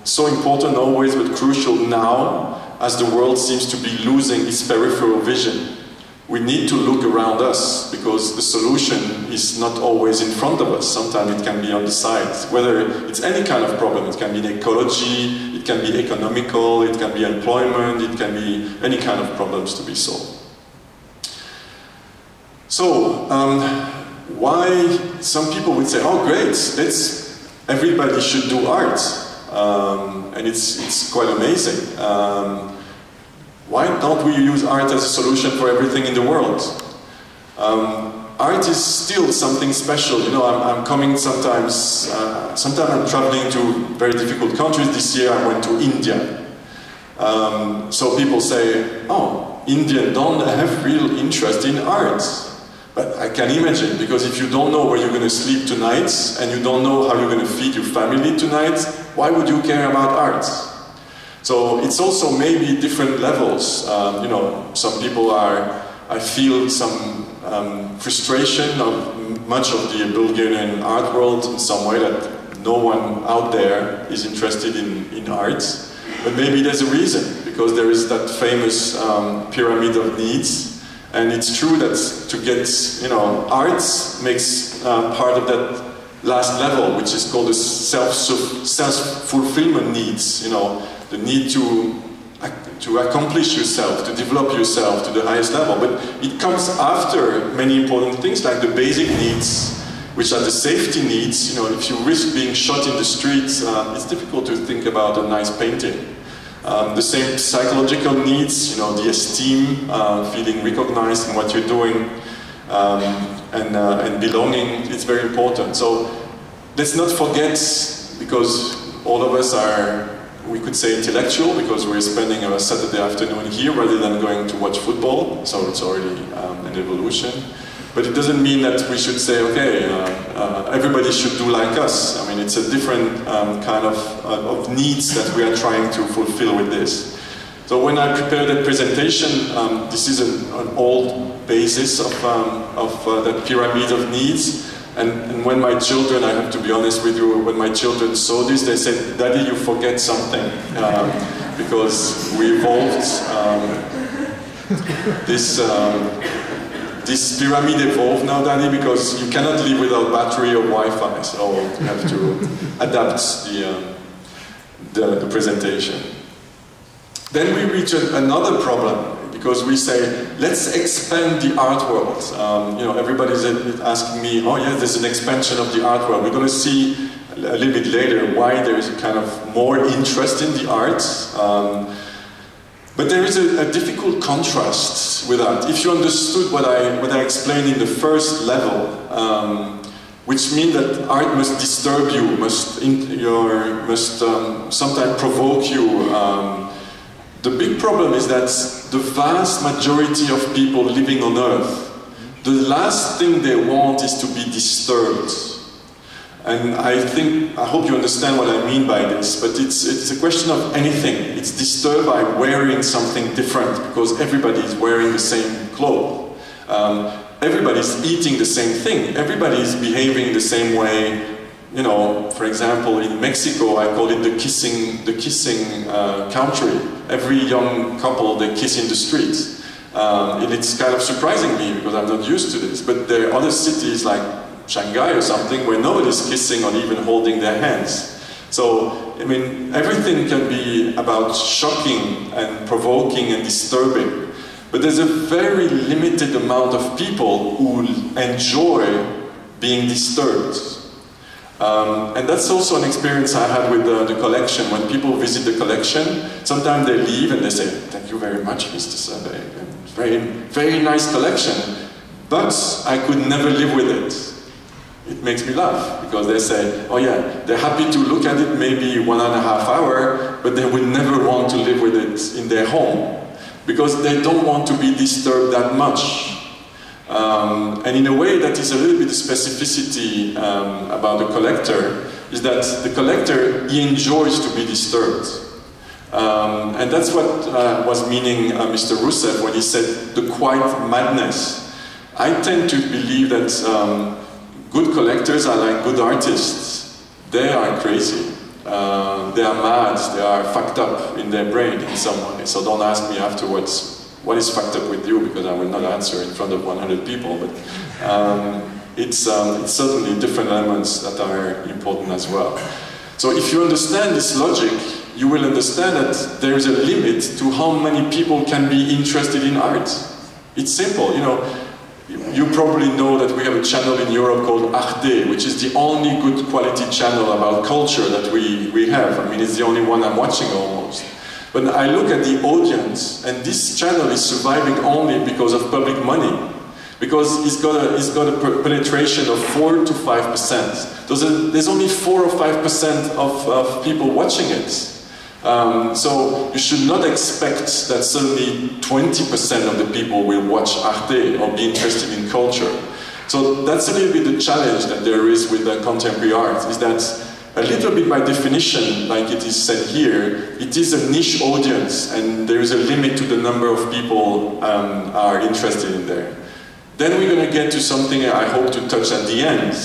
so important always, but crucial now, as the world seems to be losing its peripheral vision. We need to look around us, because the solution is not always in front of us. Sometimes it can be on the side. Whether it's any kind of problem, it can be in ecology, it can be economical, it can be employment, it can be any kind of problems to be solved. So, why some people would say, oh great, everybody should do art. And it's quite amazing. Why don't we use art as a solution for everything in the world? Art is still something special. You know, I'm coming sometimes I'm traveling to very difficult countries. This year I went to India. So people say, oh, Indians don't have real interest in art. But I can imagine, because if you don't know where you're going to sleep tonight, and you don't know how you're going to feed your family tonight, why would you care about art? So it's also maybe different levels. You know, some people I feel some frustration of much of the Bulgarian art world in some way, that no one out there is interested in art. But maybe there's a reason, because there is that famous pyramid of needs. And it's true that to get, you know, art makes part of that last level, which is called the self-fulfillment needs, you know, the need to accomplish yourself, to develop yourself to the highest level. But it comes after many important things, like the basic needs, which are the safety needs. You know, if you risk being shot in the streets, it's difficult to think about a nice painting. The same psychological needs, you know, the esteem, feeling recognized in what you're doing, and belonging, it's very important. So let's not forget, because all of us are, we could say, intellectual, because we're spending a Saturday afternoon here rather than going to watch football, so it's already an evolution. But it doesn't mean that we should say, okay, everybody should do like us. I mean, it's a different kind of needs that we are trying to fulfill with this. So when I prepared that presentation, this is an old basis of that pyramid of needs. And when my children, I have to be honest with you, when my children saw this, they said, Daddy, you forget something. Because we evolved this pyramid evolved now, Danny, because you cannot live without battery or Wi-Fi, so you have to adapt the presentation. Then we reach another problem, because we say, let's expand the art world. You know, everybody's asking me, oh yeah, there's an expansion of the art world. We're going to see a little bit later why there is a kind of more interest in the arts. But there is a difficult contrast with that. If you understood what I explained in the first level, which means that art must disturb you, must sometimes provoke you. The big problem is that the vast majority of people living on Earth, the last thing they want is to be disturbed. And I hope you understand what I mean by this, but it's a question of anything. It's disturbed by wearing something different, because everybody is wearing the same clothes. Everybody's eating the same thing. Everybody is behaving the same way. You know, for example, in Mexico, I call it the kissing country. Every young couple, they kiss in the streets. And it's kind of surprising me, because I'm not used to this. But there are other cities like Shanghai or something where nobody's kissing or even holding their hands. So, I mean, everything can be about shocking and provoking and disturbing. But there's a very limited amount of people who enjoy being disturbed. And that's also an experience I had with the collection. When people visit the collection, sometimes they leave and they say, thank you very much, Mr. Serve. Very, very nice collection. But I could never live with it. It makes me laugh, because they say, oh yeah, they're happy to look at it maybe 1.5 hours, but they would never want to live with it in their home, because they don't want to be disturbed that much. And in a way, that is a little bit of specificity about the collector, is that the collector, he enjoys to be disturbed. And that's what was meaning Mr. Rousseff when he said the quiet madness. I tend to believe that good collectors are like good artists. They are crazy. they are mad, they are fucked up in their brain in some way. So don't ask me afterwards, what is fucked up with you, because I will not answer in front of 100 people. But it's certainly different elements that are important as well. So if you understand this logic, you will understand that there is a limit to how many people can be interested in art. It's simple, you know. You probably know that we have a channel in Europe called Arte, which is the only good quality channel about culture that we have. I mean, it's the only one I'm watching almost. But I look at the audience, and this channel is surviving only because of public money. Because it's got a penetration of 4 to 5%. There's only 4 or 5% of people watching it. So you should not expect that suddenly 20% of the people will watch Arte or be interested in culture. So that's a little bit the challenge that there is with contemporary art, is that a little bit by definition, like it is said here, it is a niche audience, and there is a limit to the number of people are interested in there. Then we're going to get to something I hope to touch at the end.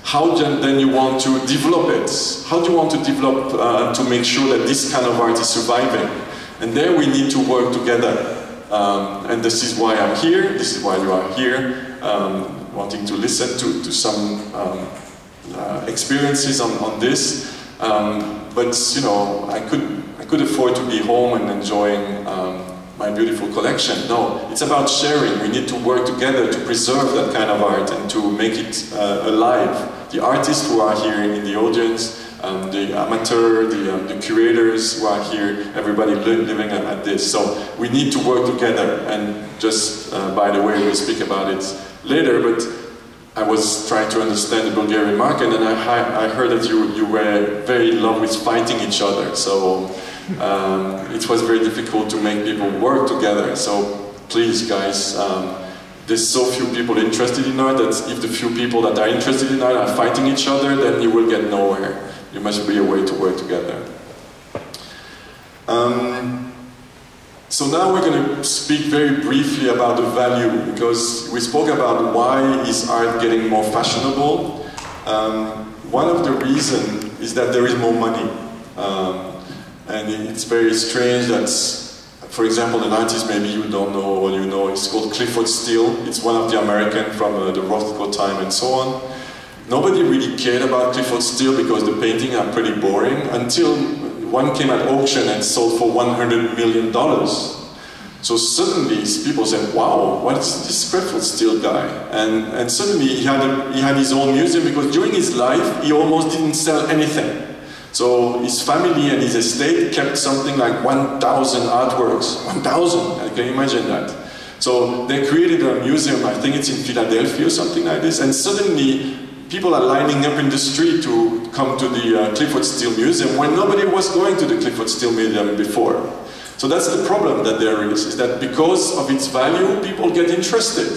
How then you want to develop it? How do you want to develop to make sure that this kind of art is surviving? And there we need to work together. And this is why I'm here, this is why you are here, wanting to listen to some experiences on this. But you know, I could afford to be home and enjoying my beautiful collection. No, it's about sharing. We need to work together to preserve that kind of art and to make it alive. The artists who are here in the audience, the amateur, the curators who are here, everybody living at this. So we need to work together. And just by the way, we'll speak about it later, but I was trying to understand the Bulgarian market, and I heard that you were very in love with fighting each other. So it was very difficult to make people work together. So please, guys, there's so few people interested in art that if the few people that are interested in art are fighting each other, then you will get nowhere. There must be a way to work together. So now we're going to speak very briefly about the value, because we spoke about why is art getting more fashionable. One of the reasons is that there is more money. And it's very strange that, for example, an artist maybe you don't know or you know, it's called Clifford Steele. It's one of the American from the Rothko time and so on. Nobody really cared about Clifford Steele because the paintings are pretty boring until one came at auction and sold for $100 million. So suddenly people said, wow, what is this Clifford Steele guy? And suddenly he had his own museum, because during his life he almost didn't sell anything. So his family and his estate kept something like 1,000 artworks. 1,000, can you imagine that? So they created a museum, I think it's in Philadelphia or something like this, and suddenly people are lining up in the street to come to the Clifford Steele Museum when nobody was going to the Clifford Steele Museum before. So that's the problem that there is that because of its value, people get interested.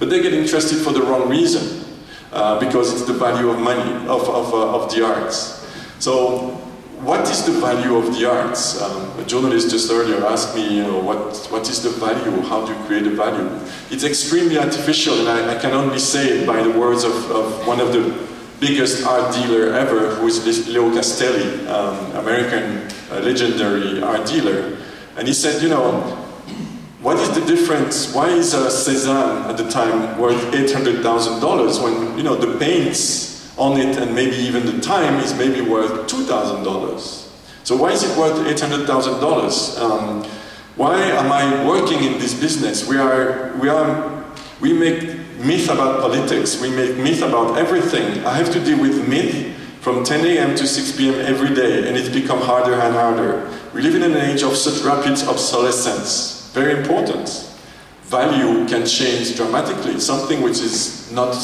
But they get interested for the wrong reason, because it's the value of money, of the arts. So what is the value of the arts? A journalist just earlier asked me, you know, what is the value? How do you create a value? It's extremely artificial, and I can only say it by the words of one of the biggest art dealer ever, who is Leo Castelli, American legendary art dealer. And he said, you know, what is the difference? Why is Cézanne at the time worth $800,000 when, you know, the paints on it and maybe even the time is maybe worth $2,000? So why is it worth $800,000? Why am I working in this business? We make myth about politics, we make myth about everything. I have to deal with myth from 10 a.m. to 6 p.m. every day, and it's become harder and harder. We live in an age of such rapid obsolescence. Very important. Value can change dramatically. Something which is not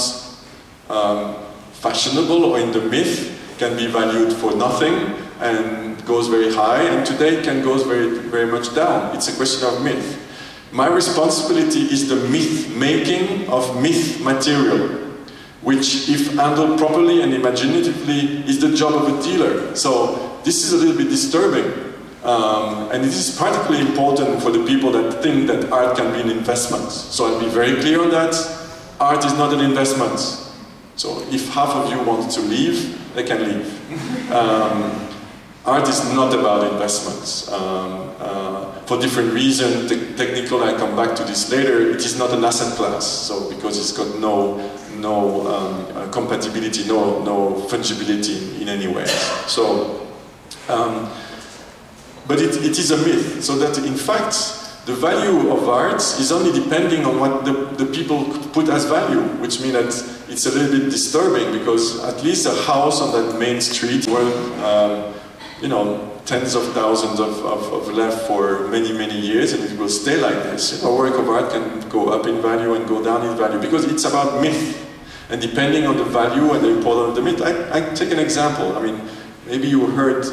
fashionable or in the myth can be valued for nothing and goes very high, and today it can go very, very much down. It's a question of myth. My responsibility is the myth-making of myth material, which, if handled properly and imaginatively, is the job of a dealer. So this is a little bit disturbing. And it is particularly important for the people that think that art can be an investment. So I'll be very clear on that. Art is not an investment. So if half of you want to leave, they can leave. art is not about investments. For different reasons, technical, I come back to this later, it is not an asset class, so because it's got no compatibility, no fungibility in any way. So, but it is a myth, so that in fact, the value of art is only depending on what the people put as value, which means that it's a little bit disturbing, because at least a house on that main street worth, you know, tens of thousands of left for many, many years, and it will stay like this. A work of art can go up in value and go down in value, because it's about myth. And depending on the value and the importance of the myth, I take an example. I mean, maybe you heard,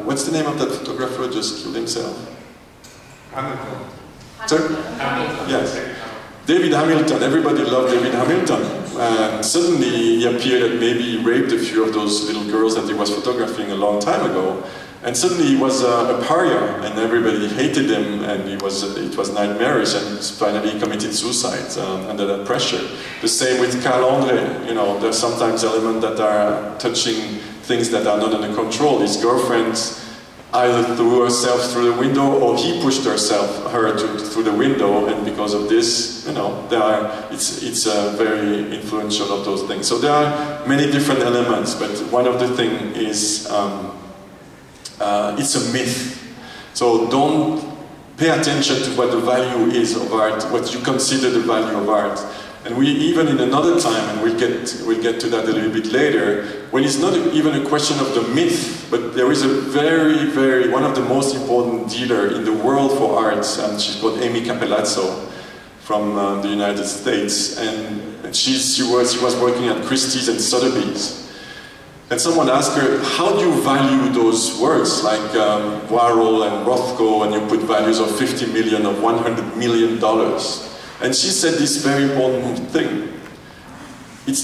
what's the name of that photographer who just killed himself? Hamilton. Sir? Hamilton. Yes. David Hamilton, everybody loved David Hamilton. And suddenly he appeared that maybe he raped a few of those little girls that he was photographing a long time ago. And suddenly he was a pariah, and everybody hated him, and it was nightmarish, and finally he committed suicide under that pressure. The same with Carl Andre, you know, there's sometimes elements that are touching things that are not under control. His girlfriend either threw herself through the window, or he pushed her through the window, and because of this, you know, it's very influential of those things. So there are many different elements, but one of the things is it's a myth. So don't pay attention to what the value is of art, what you consider the value of art. And we even in another time, and we'll get to that a little bit later, when it's not even a question of the myth, but there is a very, one of the most important dealer in the world for art, and she's called Amy Capellazzo from the United States, and she was working at Christie's and Sotheby's. And someone asked her, how do you value those works like Warhol and Rothko, and you put values of 50 million, of $100 million? And she said this very important thing. It's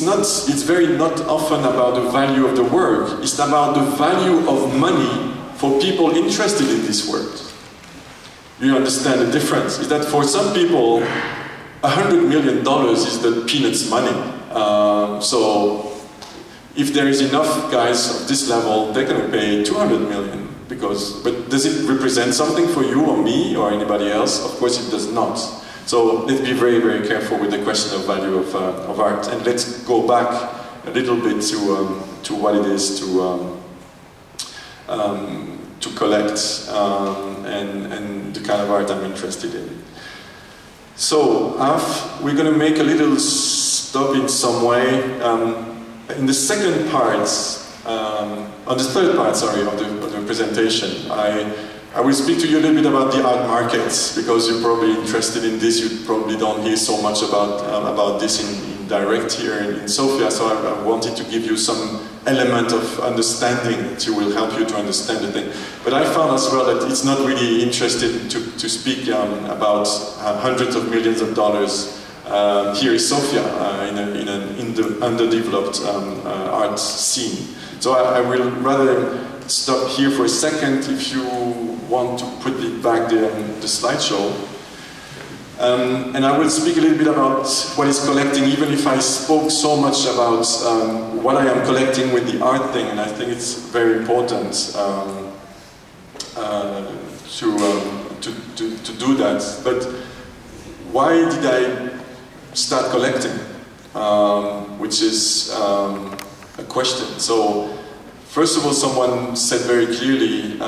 very not often about the value of the work, it's about the value of money for people interested in this work. You understand the difference? Is that for some people, $100 million is the peanuts money. So if there is enough guys of this level, they're going to pay 200 million. But does it represent something for you or me or anybody else? Of course it does not. So let's be very careful with the question of value of art. And let's go back a little bit to what it is to collect and the kind of art I'm interested in. So we're going to make a little stop in some way. In the second part, on the third part, sorry, of the presentation, I will speak to you a little bit about the art markets, because you're probably interested in this. You probably don't hear so much about this in direct here in Sofia, so I wanted to give you some element of understanding that will help you to understand the thing. But I found as well that it's not really interested to speak about hundreds of millions of dollars here in Sofia, in the underdeveloped art scene. So I will rather stop here for a second if you want to put it back there on the slideshow. And I will speak a little bit about what is collecting, even if I spoke so much about what I am collecting with the art thing, and I think it's very important to do that. But why did I start collecting? Which is a question. So, first of all, someone said very clearly,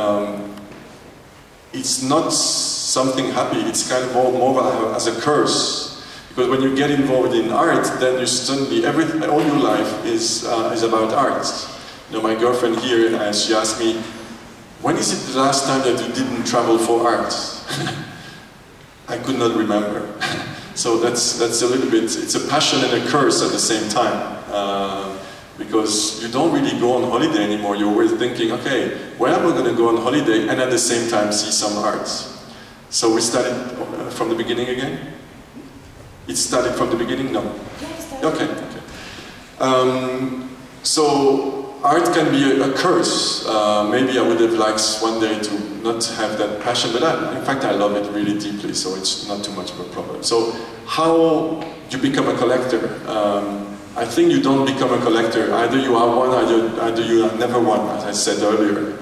it's not something happy, it's kind of more as a curse. Because when you get involved in art, then you suddenly, all your life is about art. You know, my girlfriend here, she asked me, when is it the last time that you didn't travel for art? I could not remember. So that's a little bit, it's a passion and a curse at the same time. Because you don't really go on holiday anymore. You're always thinking, okay, where am I going to go on holiday and at the same time see some art? So we started from the beginning again? It started from the beginning? No? Okay. So art can be a curse. Maybe I would have liked one day to not have that passion, but in fact I love it really deeply, so it's not too much of a problem. So how you become a collector? I think you don't become a collector. Either you are one, either you are never one, as I said earlier.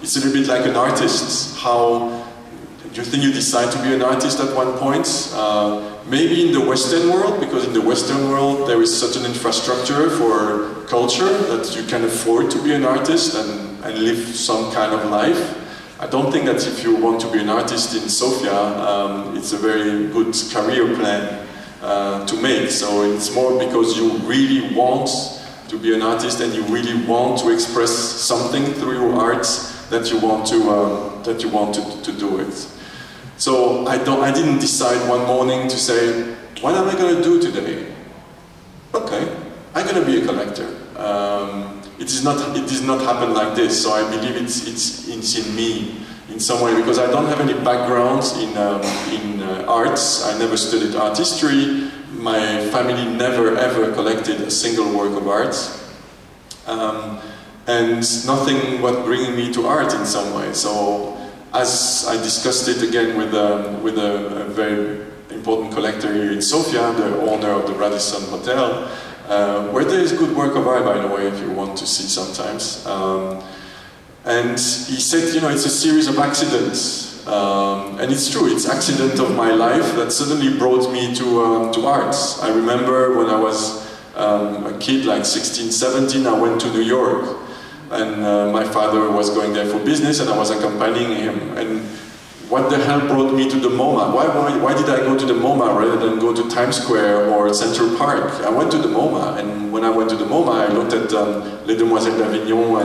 it's a little bit like an artist. How do you think you decide to be an artist at one point? Maybe in the Western world, because in the Western world there is such an infrastructure for culture that you can afford to be an artist and live some kind of life. I don't think that if you want to be an artist in Sofia, it's a very good career plan to make. So it's more because you really want to be an artist and you really want to express something through your art that you want to do it. So I didn't decide one morning to say, what am I going to do today? Okay, I'm going to be a collector. It did not happen like this, so I believe it's in me in some way, because I don't have any background in arts. I never studied art history. My family never ever collected a single work of art. And nothing was bringing me to art in some way. So as I discussed it again with a very important collector here in Sofia, the owner of the Radisson Hotel, where there is good work of art, by the way, if you want to see sometimes. And he said, you know, it's a series of accidents. And it's true, it's accident of my life that suddenly brought me to art. I remember when I was a kid, like 16, 17, I went to New York. And my father was going there for business and I was accompanying him. And what the hell brought me to the MoMA? Why did I go to the MoMA rather than go to Times Square or Central Park? I went to the MoMA, and when I went to the MoMA, I looked at Les Demoiselles d'Avignon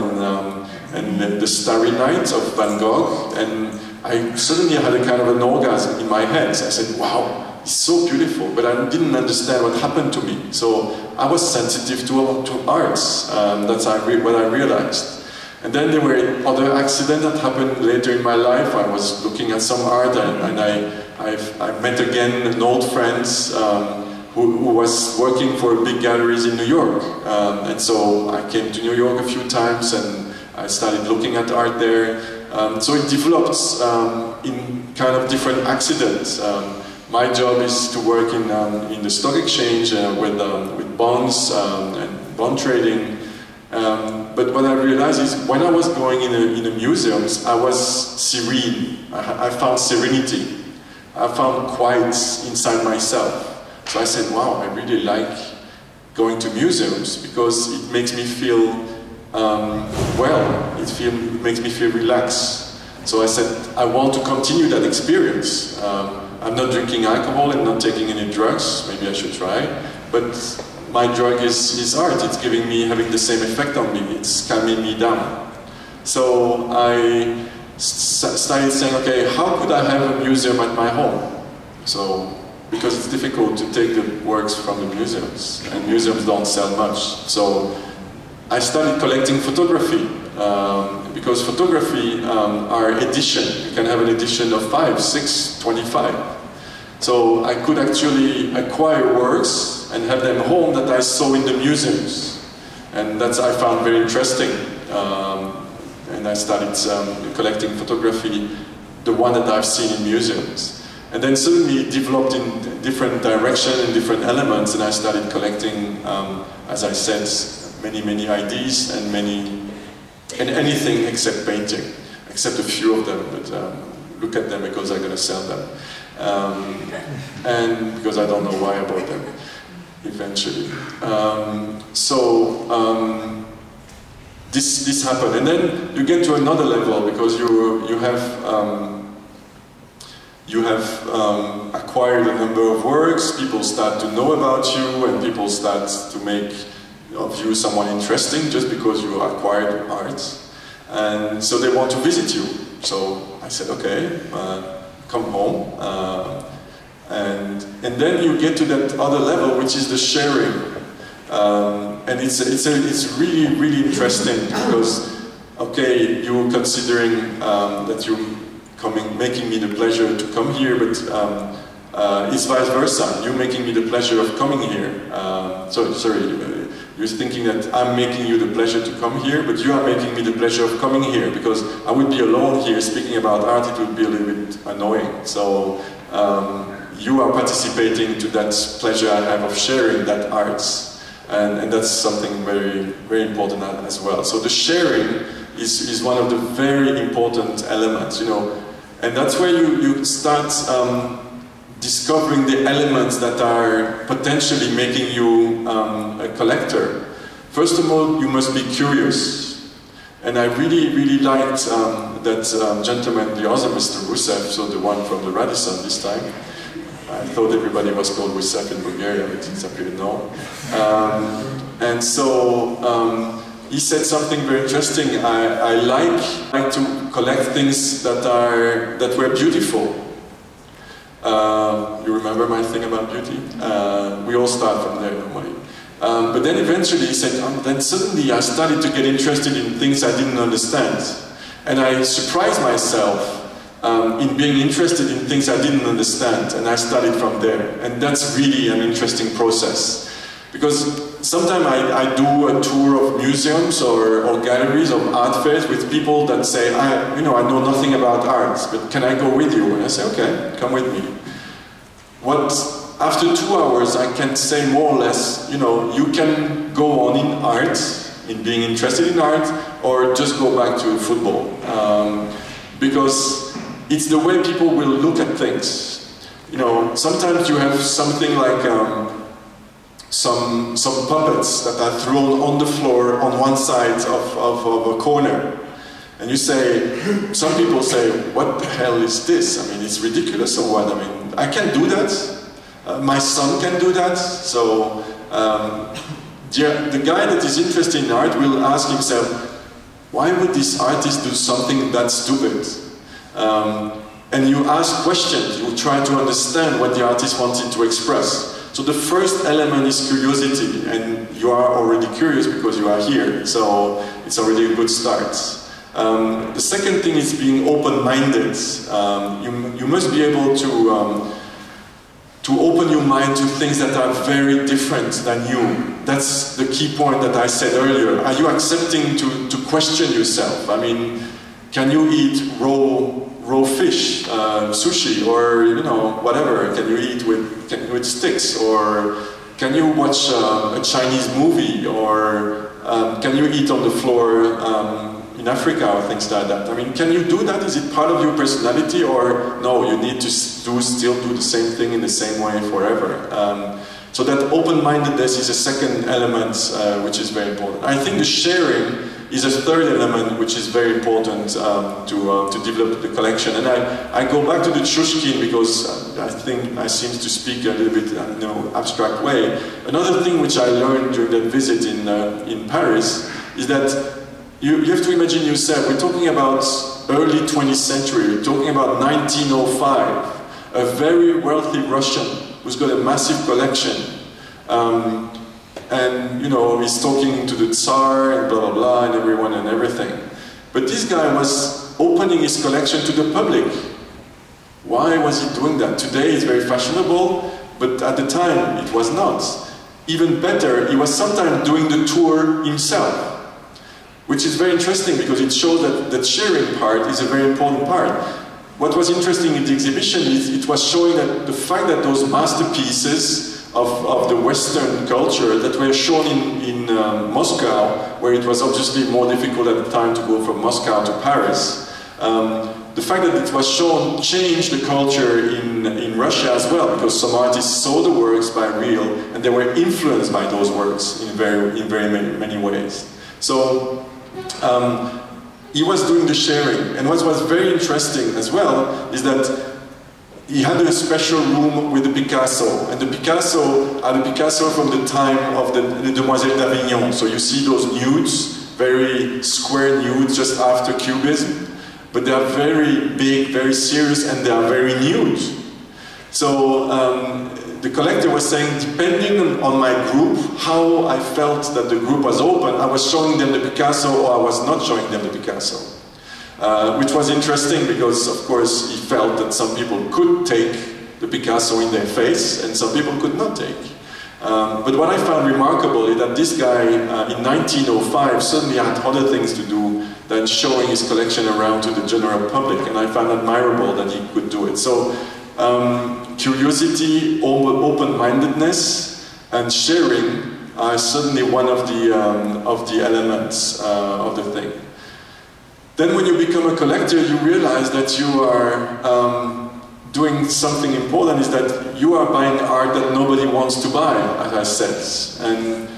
and the Starry Night of Van Gogh, and I suddenly had a kind of an orgasm in my head. So I said, wow, it's so beautiful, but I didn't understand what happened to me. So I was sensitive to arts. That's what I realized. And then there were other accidents that happened later in my life. I was looking at some art, and I met again an old friend who was working for big galleries in New York. And so I came to New York a few times, and I started looking at art there. So it developed in kind of different accidents. My job is to work in the stock exchange with bonds and bond trading. But what I realized is when I was going in the museums, I was serene. I found serenity. I found quiet inside myself. So I said, wow, I really like going to museums because it makes me feel well. It makes me feel relaxed. So I said, I want to continue that experience. I'm not drinking alcohol and not taking any drugs. Maybe I should try. But my drug is art. It's having the same effect on me. It's calming me down. So I started saying, okay, how could I have a museum at my home? So, because it's difficult to take the works from the museums, and museums don't sell much. So I started collecting photography, because photography are edition. You can have an edition of 5, 6, 25. So I could actually acquire works and have them home that I saw in the museums. And that's I found very interesting. And I started collecting photography, the one that I've seen in museums. And then suddenly it developed in different directions and different elements, and I started collecting, as I said, many ideas and anything except painting, except a few of them, but look at them because I'm going to sell them. And because I don't know why I bought them eventually. This happened, and then you get to another level because you have acquired a number of works. People start to know about you, and people start to make of you someone interesting just because you acquired art, and so they want to visit you. So I said, okay, come home, and then you get to that other level, which is the sharing. And it's really interesting because, okay, you're considering that you're making me the pleasure to come here, but it's vice versa. You're making me the pleasure of coming here. You're thinking that I'm making you the pleasure to come here, but you are making me the pleasure of coming here, because I would be alone here speaking about art. It would be a little bit annoying. So you are participating to that pleasure I have of sharing that art. And that's something very important as well. So the sharing is one of the very important elements, you know. And that's where you start discovering the elements that are potentially making you a collector. First of all, you must be curious. And I really, really liked that gentleman, the other Mr. Rusev, so the one from the Radisson this time. I thought everybody was called Rusev in Bulgaria, but it's appeared no. And so he said something very interesting. I like to collect things that were beautiful. You remember my thing about beauty? We all start from there normally. But then eventually he said, then suddenly I started to get interested in things I didn't understand. And I surprised myself in being interested in things I didn't understand, and I started from there. And that's really an interesting process. Because sometimes I do a tour of museums or galleries or art fairs with people that say, I know nothing about art, but can I go with you? And I say, okay, come with me. After 2 hours, I can say more or less, you know, you can go on in art, in being interested in art, or just go back to football. Because it's the way people will look at things. You know, sometimes you have something like some puppets that are thrown on the floor on one side of a corner. And you say, some people say, what the hell is this? I mean, it's ridiculous or what? I mean, I can't do that. My son can do that. So the guy that is interested in art will ask himself, why would this artist do something that stupid? And you ask questions, you try to understand what the artist wanted to express. So the first element is curiosity, and you are already curious because you are here, so it's already a good start. The second thing is being open-minded. You must be able to open your mind to things that are very different than you. That's the key point that I said earlier. Are you accepting to question yourself? I mean, can you eat raw fish, sushi, or you know, whatever? Can you eat with sticks? Or can you watch a Chinese movie? Or can you eat on the floor in Africa or things like that? I mean, can you do that? Is it part of your personality, or no, you need to still do the same thing in the same way forever? So that open-mindedness is a second element which is very important. I think the sharing is a third element which is very important to develop the collection. And I go back to the Chushkin because I think I seem to speak a little bit in an abstract way. Another thing which I learned during that visit in Paris is that you have to imagine yourself, we're talking about early 20th century, we're talking about 1905, a very wealthy Russian who's got a massive collection. And, you know, he's talking to the Tsar and blah, blah, blah, and everyone and everything. But this guy was opening his collection to the public. Why was he doing that? Today it's very fashionable, but at the time it was not. Even better, he was sometimes doing the tour himself. Which is very interesting because it shows that the sharing part is a very important part. What was interesting in the exhibition is it was showing that the fact that those masterpieces of the Western culture that were shown in Moscow, where it was obviously more difficult at the time to go from Moscow to Paris, the fact that it was shown changed the culture in Russia as well, because some artists saw the works by real and they were influenced by those works in very many ways. So he was doing the sharing, and what was very interesting as well is that he had a special room with the Picasso, and the Picasso are the Picasso from the time of the Demoiselles d'Avignon. So you see those nudes, very square nudes just after Cubism, but they are very big, very serious, and they are very nude. So the collector was saying, depending on my group, how I felt that the group was open, I was showing them the Picasso or I was not showing them the Picasso. Which was interesting because, of course, he felt that some people could take the Picasso in their face and some people could not take. But what I found remarkable is that this guy, in 1905, suddenly had other things to do than showing his collection around to the general public, and I found admirable that he could do it. So, curiosity, open-mindedness, and sharing are certainly one of the elements of the thing. Then when you become a collector, you realize that you are doing something important, is that you are buying art that nobody wants to buy, as I said. And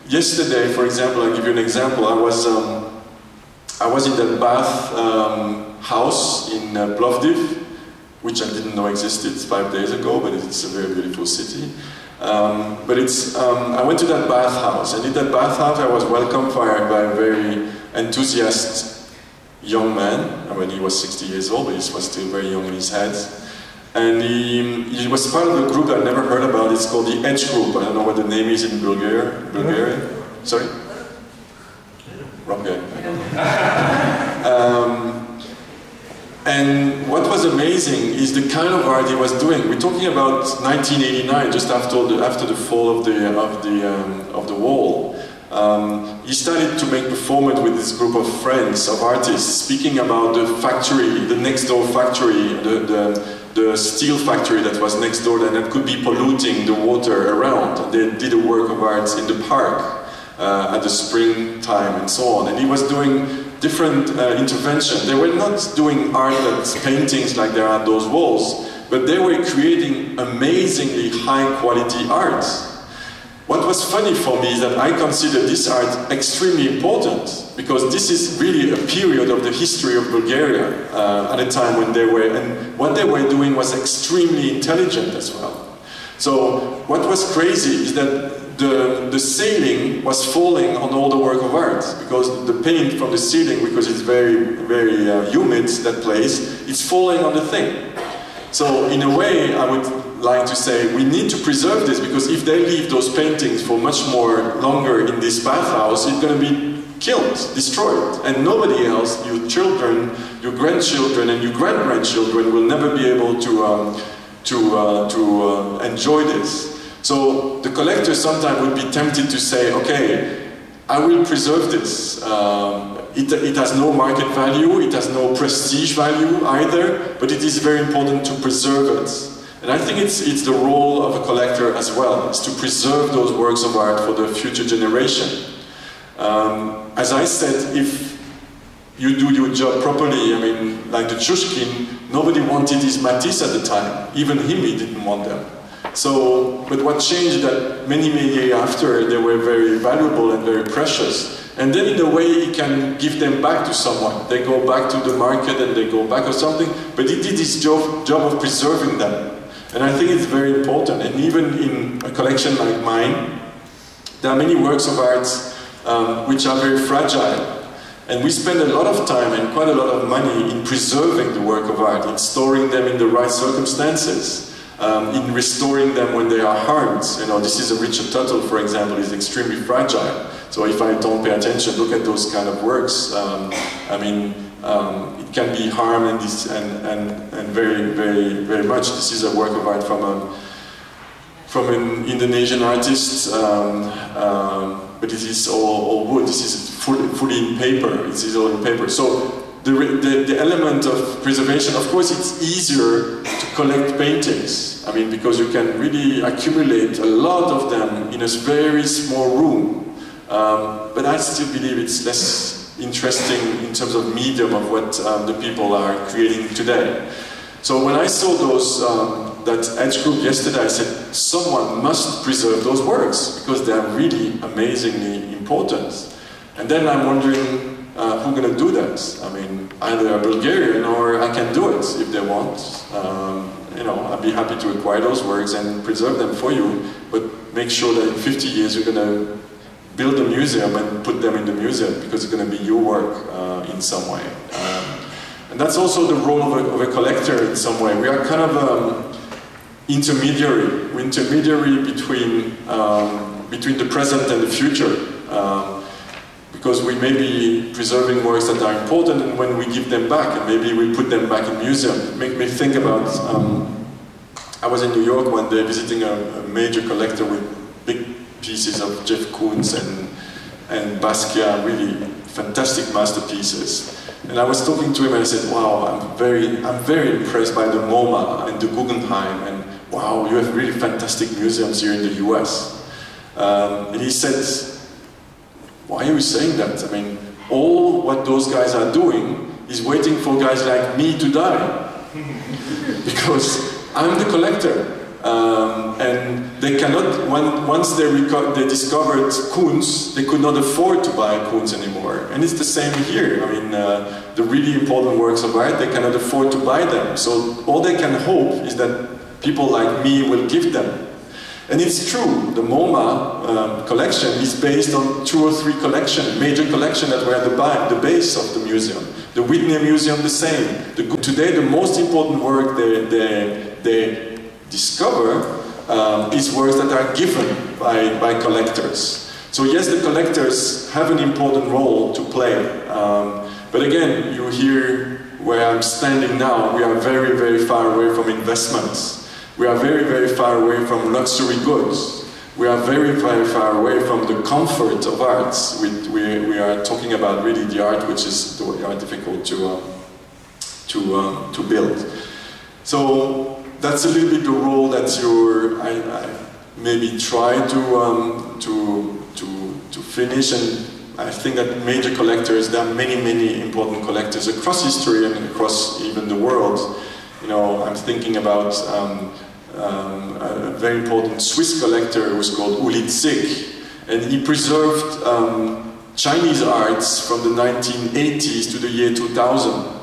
yesterday, for example, I'll give you an example. I was in that Bath house in Plovdiv, which I didn't know existed 5 days ago, but it's a very beautiful city. I went to that bath house, and in that bath house I was welcomed by a very enthusiastic young man. I mean, he was 60 years old, but he was still very young in his head. And he was part of a group I'd never heard about. It's called the Edge Group. I don't know what the name is in Bulgaria. Sorry? Okay. And what was amazing is the kind of art he was doing. We're talking about 1989, just after the fall of the wall. He started to make performance with this group of friends, of artists, speaking about the factory, the next door factory, the steel factory that was next door, and that could be polluting the water around. And they did a work of art in the park at the springtime and so on. And he was doing different interventions. They were not doing art that's paintings like there are on those walls, but they were creating amazingly high quality art. What was funny for me is that I consider this art extremely important, because this is really a period of the history of Bulgaria at a time when they were, and what they were doing was extremely intelligent as well. So what was crazy is that the ceiling was falling on all the work of art, because the paint from the ceiling, because it's very, very humid, that place, it's falling on the thing. So in a way, I would like to say we need to preserve this, because if they leave those paintings for much more longer in this bathhouse, it's going to be killed, destroyed, and nobody else, your children, your grandchildren, and your great-grandchildren will never be able to enjoy this. So the collector sometimes would be tempted to say, okay, I will preserve this. It has no market value, it has no prestige value either, but it is very important to preserve it. And I think it's the role of a collector as well, is to preserve those works of art for the future generation. As I said, if you do your job properly, I mean, like the Chushkin, nobody wanted his Matisse at the time. Even him, he didn't want them. So, but what changed that many years after, they were very valuable and very precious. And then in a way, he can give them back to someone. They go back to the market and they go back or something, but he did his job of preserving them. And I think it's very important. And even in a collection like mine, there are many works of art which are very fragile. And we spend a lot of time and quite a lot of money in preserving the work of art, in storing them in the right circumstances. In restoring them when they are harmed. You know, this is a Richard Tuttle, for example, is extremely fragile. So if I don't pay attention, look at those kind of works. I mean, it can be harmed and very, very, very much. This is a work of art from an Indonesian artist, but it is all wood. This is fully in paper. It is all in paper. So the element of preservation, of course, it's easier to collect paintings. I mean, because you can really accumulate a lot of them in a very small room. But I still believe it's less interesting in terms of medium of what the people are creating today. So when I saw those, that Edge group yesterday, I said, someone must preserve those works, because they are really amazingly important. And then I'm wondering, who's going to do that? I mean, either a Bulgarian or I can do it if they want. You know, I'd be happy to acquire those works and preserve them for you, but make sure that in 50 years you're going to build a museum and put them in the museum, because it's going to be your work in some way. And that's also the role of a collector in some way. We are kind of intermediary. We're intermediary between the present and the future. Because we may be preserving works that are important, and when we give them back, and maybe we put them back in museum. It made me think about, I was in New York one day visiting a major collector with big pieces of Jeff Koons and Basquiat, really fantastic masterpieces. And I was talking to him and I said, wow, I'm very impressed by the MoMA and the Guggenheim, and wow, you have really fantastic museums here in the US. And he said, why are you saying that? I mean, all what those guys are doing is waiting for guys like me to die. Because I'm the collector. And they cannot, once they discovered Kunz, they could not afford to buy Kunz anymore. And it's the same here. I mean, the really important works of art, they cannot afford to buy them. So all they can hope is that people like me will give them. And it's true, the MoMA collection is based on 2 or 3 major collections that were at the base of the museum. The Whitney Museum, the same. Today, the most important work they discover is works that are given by collectors. So yes, the collectors have an important role to play. But again, you hear where I'm standing now, we are very, very far away from investments. We are very, very far away from luxury goods. We are very, very far away from the comfort of arts. We are talking about really the art which is difficult to build. So that's a little bit the role that I maybe try to finish. And I think that major collectors, there are many, many important collectors across history and across even the world. You know, I'm thinking about a very important Swiss collector who was called Uli Zig, and he preserved Chinese arts from the 1980s to the year 2000.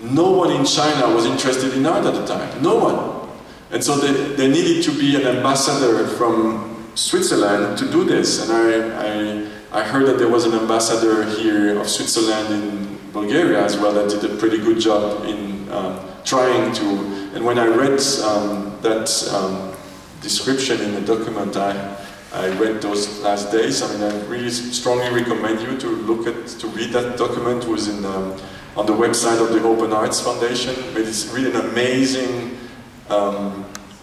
No one in China was interested in art at the time, no one. And so there needed to be an ambassador from Switzerland to do this, and I heard that there was an ambassador here of Switzerland in Bulgaria as well that did a pretty good job in trying to, and when I read that description in the document I read those last days, I mean, I really strongly recommend you to read that document. It was on the website of the Open Arts Foundation. It's really an amazing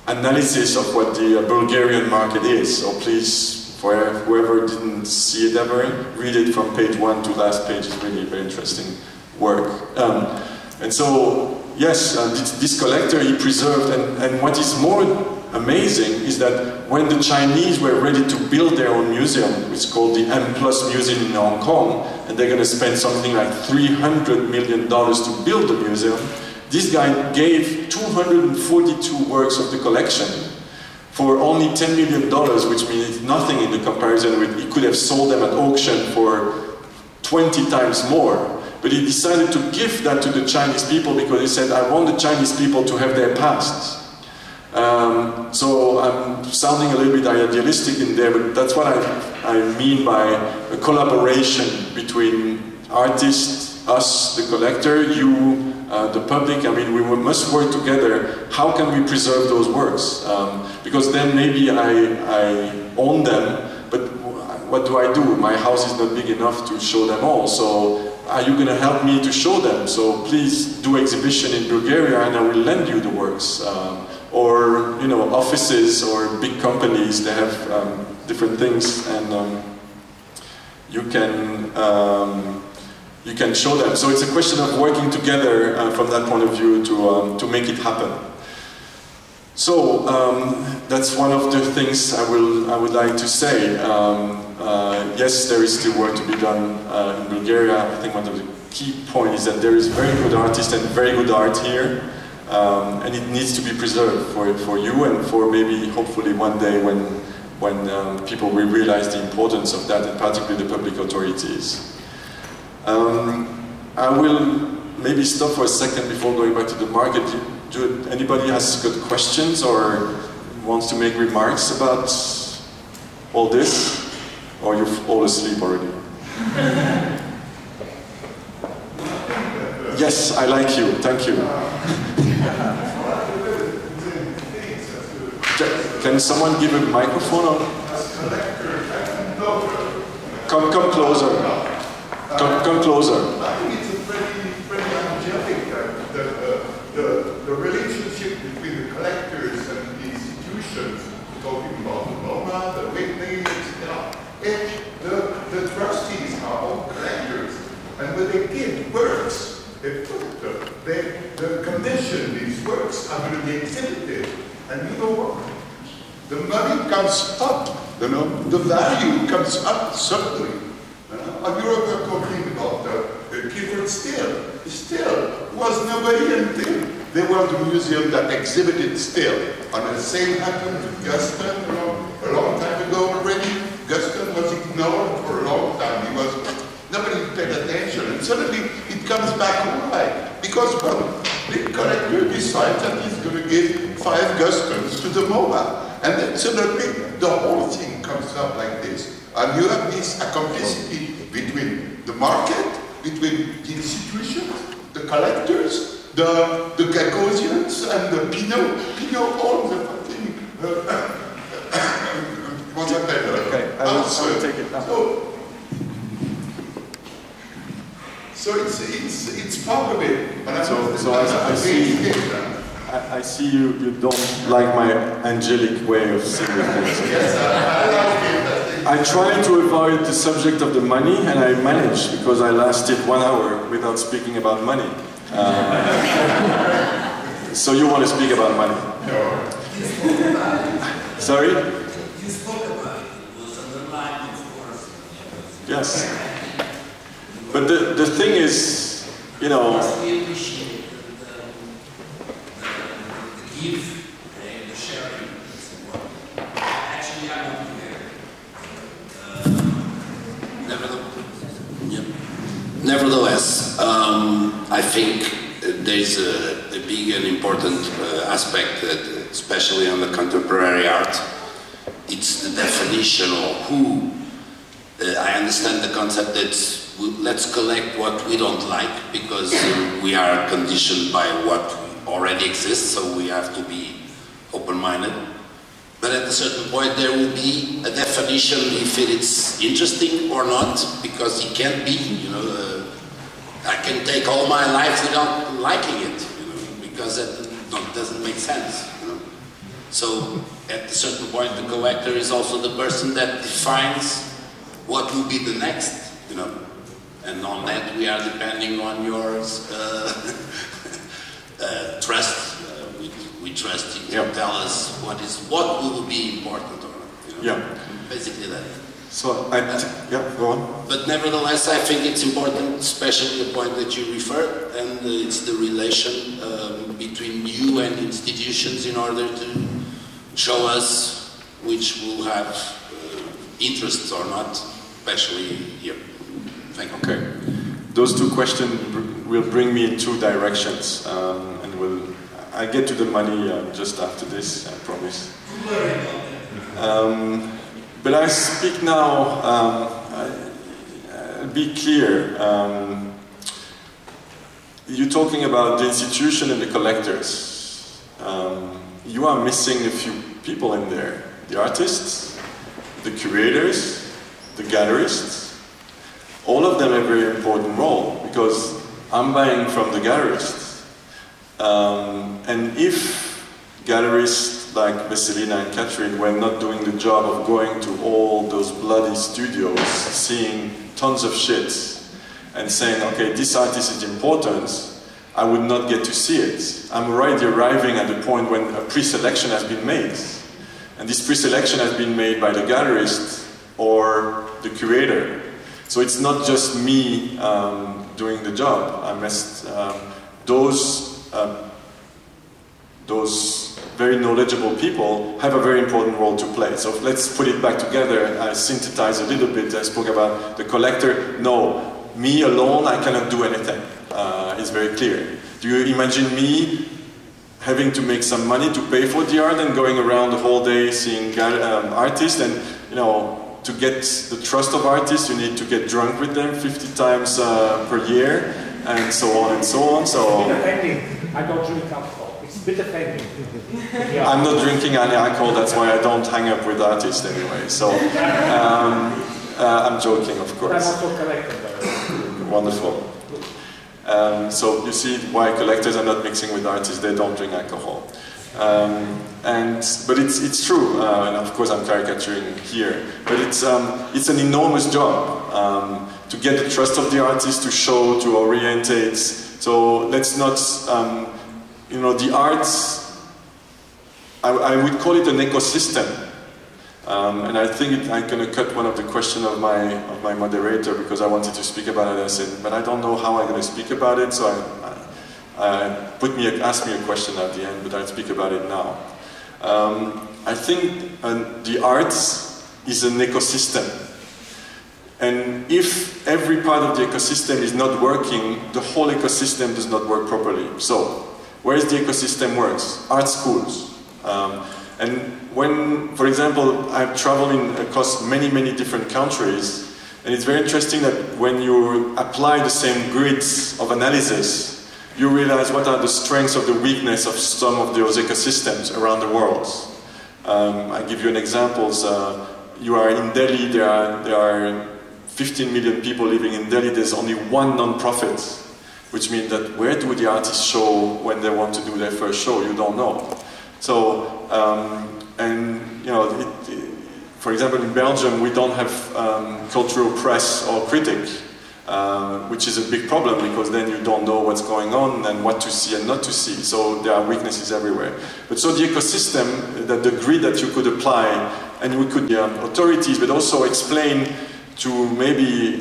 analysis of what the Bulgarian market is. So please, for whoever didn't see it ever, read it from page 1 to last page. It's really very interesting work. And so, yes, this collector, he preserved, and what is more amazing is that when the Chinese were ready to build their own museum, it's called the M+ Museum in Hong Kong, and they're going to spend something like $300 million to build the museum, this guy gave 242 works of the collection for only $10 million, which means nothing in the comparison with, he could have sold them at auction for 20 times more. But he decided to give that to the Chinese people because he said, I want the Chinese people to have their past. So I'm sounding a little bit idealistic in there, but that's what I mean by a collaboration between artists, us, the collector, you, the public. I mean, we must work together. How can we preserve those works? Because then maybe I own them, but what do I do? My house is not big enough to show them all. So are you going to help me to show them? So please do exhibition in Bulgaria and I will lend you the works. Or, you know, offices or big companies, they have different things, and you can show them. So it's a question of working together from that point of view to make it happen. So that's one of the things I would like to say. Yes, there is still work to be done in Bulgaria. I think one of the key points is that there is very good artists and very good art here. And it needs to be preserved for you and for maybe, hopefully, one day when people will realize the importance of that, and particularly the public authorities. I will maybe stop for a second before going back to the market. Anybody has got questions or wants to make remarks about all this? Or you're all asleep already? Yes, I like you. Thank you. Can someone give a microphone? Or? Come closer. Come closer. I think it's a pretty angelic, the relationship between the collectors and the institutions, talking about the MoMA, the Whitney, etc. The trustees are all collectors, and when they give works, the condition these works are going to be exhibited, and you know what? The money comes up, you know, the value comes up suddenly. And you were talking about the Clifford Still. still was nobody until there was a museum that exhibited still. And the same happened to Gaston a long time ago already. Gaston was ignored for a long time. Nobody paid attention, and suddenly it comes back. Why? Because one big collector decides that he's going to give 5 Gastons to the MoMA. And then suddenly the whole thing comes up like this. And you have this complicity between the market, between the institutions, the collectors, the Gagosians, and the Pinot, all the fucking... what's that better? Okay, I will take it now. So it's part of it. So I see you don't like my angelic way of seeing things. Yes, I like it. I try to avoid the subject of the money, and I managed because I lasted 1 hour without speaking about money. So you want to speak about money? No. Sorry? You spoke about it. It was underlined, of course. Yes. But the thing is, you know... We appreciate the give and the sharing. Actually, I'm not there. Nevertheless, I think there's a big and important aspect, that, especially on the contemporary art. It's the definition of who. I understand the concept that let's collect what we don't like, because we are conditioned by what already exists, so we have to be open-minded. But at a certain point there will be a definition if it is interesting or not, because it can't be, you know, I can take all my life without liking it, you know, because that doesn't make sense, you know. So at a certain point the collector is also the person that defines what will be the next, you know. And on that we are depending on your trust. We trust you to tell us what will be important or not. You know? Yeah. Basically that. So go on. But nevertheless, I think it's important, especially the point that you referred, and it's the relation between you and institutions in order to show us which will have interests or not, especially here. Thank you. Okay. Those two questions will bring me in 2 directions, and I'll get to the money just after this, I promise. But I speak now, I'll be clear. You're talking about the institution and the collectors. You are missing a few people in there. The artists, the curators, the gallerists. All of them have a very important role, because I'm buying from the gallerists. And if gallerists like Veselina and Catherine were not doing the job of going to all those bloody studios, seeing tons of shit, and saying, okay, this artist is important, I would not get to see it. I'm already arriving at the point when a pre-selection has been made. And this pre-selection has been made by the gallerist or the curator. So it's not just me doing the job. I must, those very knowledgeable people have a very important role to play. So let's put it back together. I synthesize a little bit. I spoke about the collector. No, me alone, I cannot do anything. It's very clear. Do you imagine me having to make some money to pay for the art and going around the whole day seeing artists? And, you know, to get the trust of artists, you need to get drunk with them 50 times per year, and so on and so on. So it's a bit offending. I don't drink alcohol. It's a bit offending. Yeah. I'm not drinking any alcohol, that's why I don't hang up with artists anyway. So I'm joking, of course. But I'm also collecting. Wonderful. So you see why collectors are not mixing with artists, they don't drink alcohol. But it's true, and of course I'm caricaturing here, but it's an enormous job to get the trust of the artist, to show, to orientate. So let's not, you know, the arts, I would call it an ecosystem. And I think I'm going to cut one of the questions of my moderator because I wanted to speak about it. I said, but I don't know how I'm going to speak about it, so asked me a question at the end, but I'll speak about it now. I think the arts is an ecosystem. And if every part of the ecosystem is not working, the whole ecosystem does not work properly. So, where is the ecosystem works? Art schools. And when, for example, I've traveled across many, many different countries, and it's very interesting that when you apply the same grids of analysis, you realize what are the strengths of the weakness of some of those ecosystems around the world. I'll give you an example. You are in Delhi, there are 15 million people living in Delhi, there's only one non-profit, which means that where do the artists show when they want to do their first show? You don't know. So, and you know, for example, in Belgium, we don't have cultural press or critic, which is a big problem because then you don't know what's going on and what to see and not to see. So there are weaknesses everywhere. But so the ecosystem, the grid that you could apply, and we could, authorities, but also explain to maybe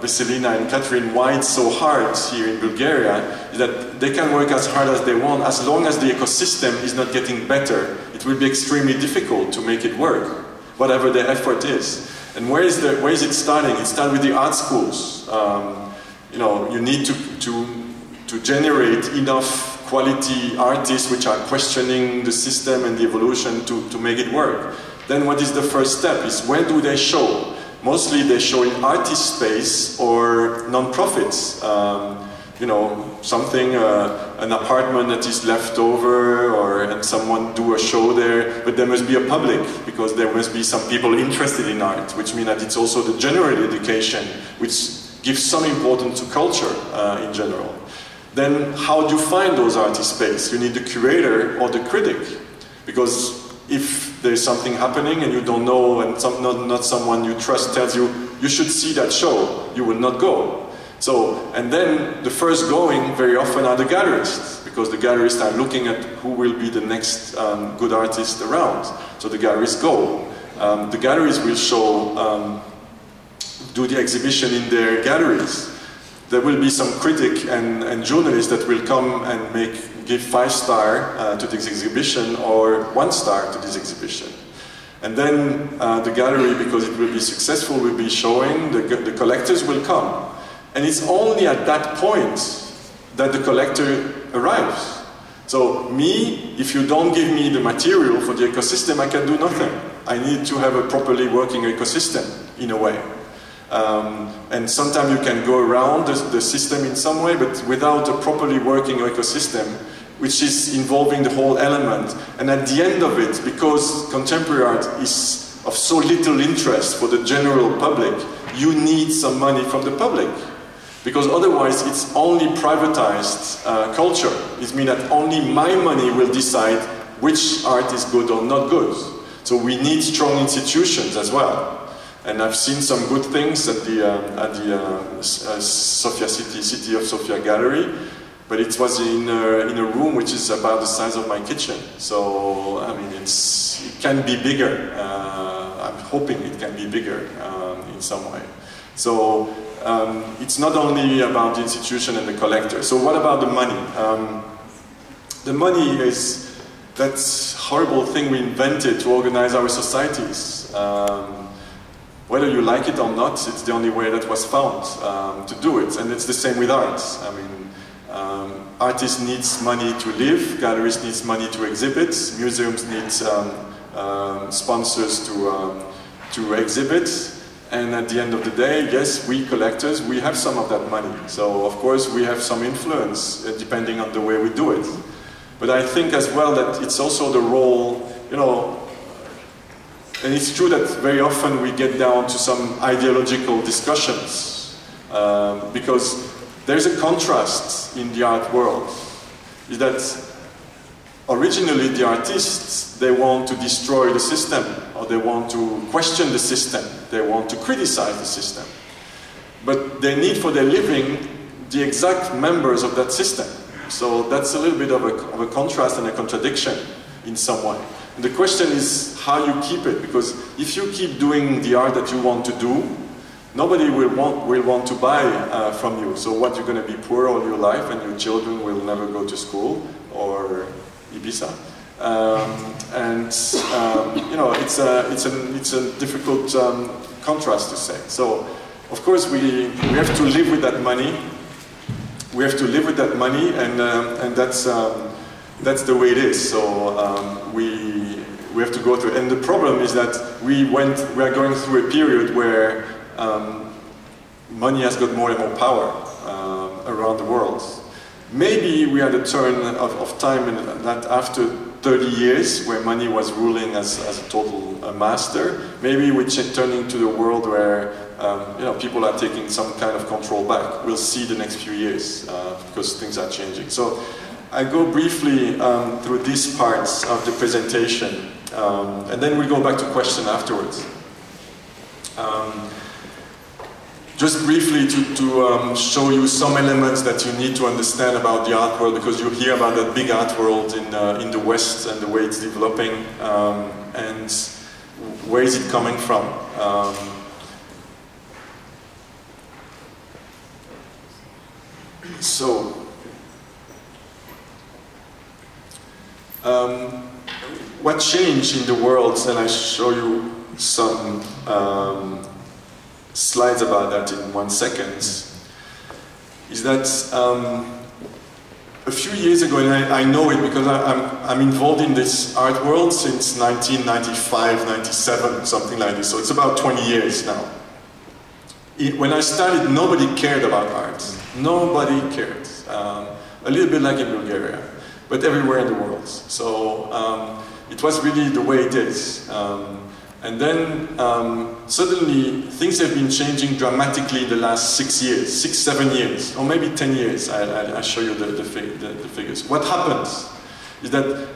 Veselina and Catherine why it's so hard here in Bulgaria, is that they can work as hard as they want, as long as the ecosystem is not getting better. It will be extremely difficult to make it work, whatever the effort is. And where is it starting? It starts with the art schools. You know, you need to generate enough quality artists which are questioning the system and the evolution to make it work. Then what is the first step? Is where do they show? Mostly they show in artist space or non-profits. You know, something, an apartment that is left over, and someone do a show there, but there must be a public, because there must be some people interested in art, which means that it's also the general education, which gives some importance to culture in general. Then how do you find those artist space? You need the curator or the critic, because if there's something happening and you don't know, and not someone you trust tells you, you should see that show, you will not go. So, and then the first going very often are the gallerists, because the gallerists are looking at who will be the next good artist around. So the gallerists go. The galleries will show, do the exhibition in their galleries. There will be some critic and journalists that will come and give 5-star to this exhibition or 1-star to this exhibition. And then the gallery, because it will be successful, will be showing, the collectors will come. And it's only at that point that the collector arrives. So me, if you don't give me the material for the ecosystem, I can do nothing. I need to have a properly working ecosystem, in a way. And sometimes you can go around the system in some way, but without a properly working ecosystem, which is involving the whole element. And at the end of it, because contemporary art is of so little interest for the general public, you need some money from the public. Because otherwise it's only privatized culture. It means that only my money will decide which art is good or not good. So we need strong institutions as well. And I've seen some good things at the Sofia City of Sofia Gallery, but it was in a room which is about the size of my kitchen. So I mean, it can be bigger. I'm hoping it can be bigger in some way. So it's not only about the institution and the collector. So what about the money? The money is that horrible thing we invented to organize our societies. Whether you like it or not, it's the only way that was found to do it. And it's the same with art. I mean, artists need money to live, galleries need money to exhibit, museums need sponsors to exhibit. And at the end of the day, yes, we collectors, we have some of that money. So, of course, we have some influence, depending on the way we do it. But I think as well that it's also the role, you know, and it's true that very often we get down to some ideological discussions, because there's a contrast in the art world, is that originally the artists, they want to destroy the system, or they want to question the system, they want to criticize the system. But they need for their living the exact members of that system. So that's a little bit of a contrast and a contradiction. in some way. And the question is how you keep it, because if you keep doing the art that you want to do, nobody will want to buy from you. So what, you're going to be poor all your life and your children will never go to school or Ibiza. You know, it's a difficult contrast to say. So of course we have to live with that money. We have to live with that money, and that's the way it is. So we have to go through. And the problem is that we are going through a period where money has got more and more power around the world. Maybe we had a turn of time in that after 30 years where money was ruling as a total master, maybe we're turning to the world where you know, people are taking some kind of control back. We'll see the next few years because things are changing. So I go briefly through these parts of the presentation and then we'll go back to question afterwards. Just briefly to show you some elements that you need to understand about the art world, because you hear about that big art world in the West and the way it's developing, and where is it coming from. What changed in the world, and I show you some slides about that in 1 second, is that a few years ago, and I know it because I'm involved in this art world since 1995, 97, something like this, so it's about 20 years now. When I started, nobody cared about art. Nobody cared. A little bit like in Bulgaria, but everywhere in the world. So it was really the way it is. And then suddenly things have been changing dramatically in the last 6 years, 6, 7 years, or maybe 10 years. I'll show you the figures. What happens is that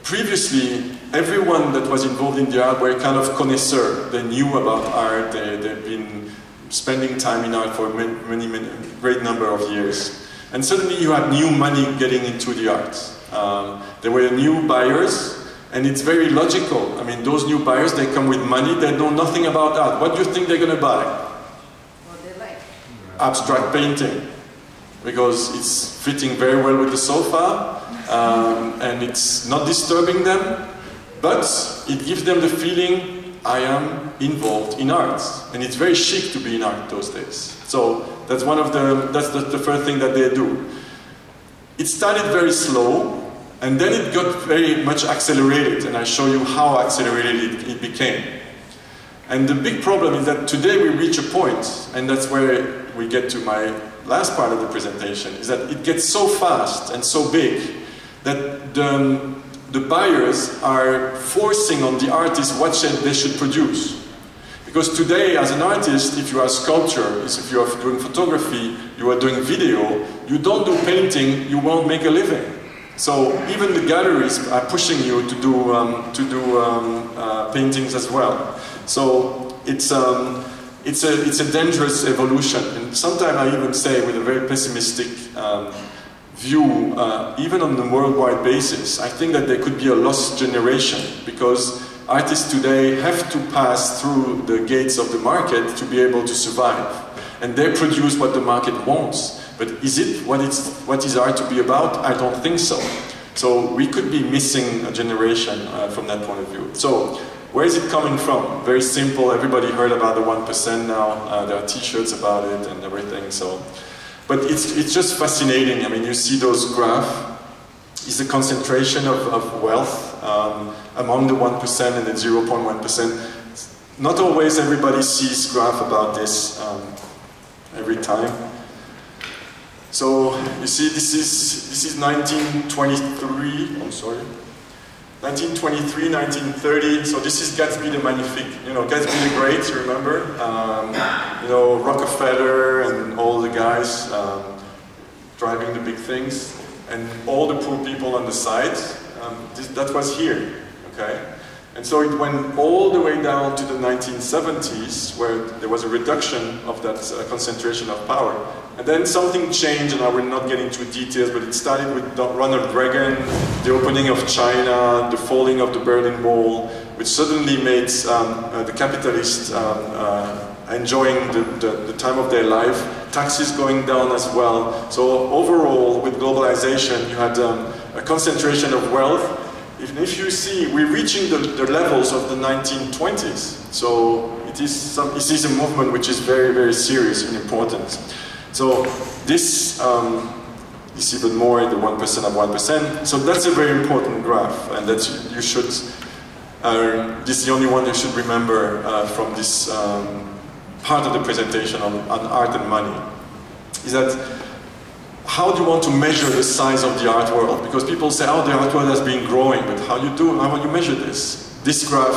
previously everyone that was involved in the art were kind of connoisseurs. They knew about art, they've been spending time in art for many great number of years. And suddenly you have new money getting into the arts. There were new buyers. And it's very logical. I mean, those new buyers, they come with money, they know nothing about art. What do you think they're going to buy? What they like. Abstract painting. Because it's fitting very well with the sofa, and it's not disturbing them, but it gives them the feeling, I am involved in art. And it's very chic to be in art those days. So that's that's the first thing that they do. It started very slow, and then it got very much accelerated, and I show you how accelerated it became. And the big problem is that today we reach a point, and that's where we get to my last part of the presentation, is that it gets so fast and so big that the buyers are forcing on the artists what they should produce. Because today, as an artist, if you are a sculptor, if you are doing photography, you are doing video, you don't do painting, you won't make a living. So even the galleries are pushing you to do paintings as well. So it's a dangerous evolution, and sometimes I even say, with a very pessimistic view, even on a worldwide basis, I think that there could be a lost generation, because artists today have to pass through the gates of the market to be able to survive, and they produce what the market wants. But is it what is art to be about? I don't think so. So we could be missing a generation from that point of view. So where is it coming from? Very simple. Everybody heard about the 1% now. There are T-shirts about it and everything. So, but it's just fascinating. I mean, you see those graphs. It's the concentration of wealth among the 1% and the 0.1%. Not always everybody sees graph about this every time. So you see, this is 1923. I'm sorry, 1923, 1930. So this is Gatsby the Magnifique. You know, Gatsby the Great. You remember? You know, Rockefeller and all the guys driving the big things, and all the poor people on the side. That was here. Okay. And so it went all the way down to the 1970s, where there was a reduction of that concentration of power. And then something changed, and I will not get into details, but it started with Ronald Reagan, the opening of China, the falling of the Berlin Wall, which suddenly made the capitalists enjoying the time of their life, taxes going down as well. So overall, with globalization, you had a concentration of wealth. Even if you see, we're reaching the levels of the 1920s. So it is a movement which is very, very serious and important. So this is even more the 1% of 1%. So that's a very important graph, and that you should, this is the only one you should remember from this part of the presentation on art and money, is that how do you want to measure the size of the art world? Because people say, oh, the art world has been growing, but how do you measure this? This graph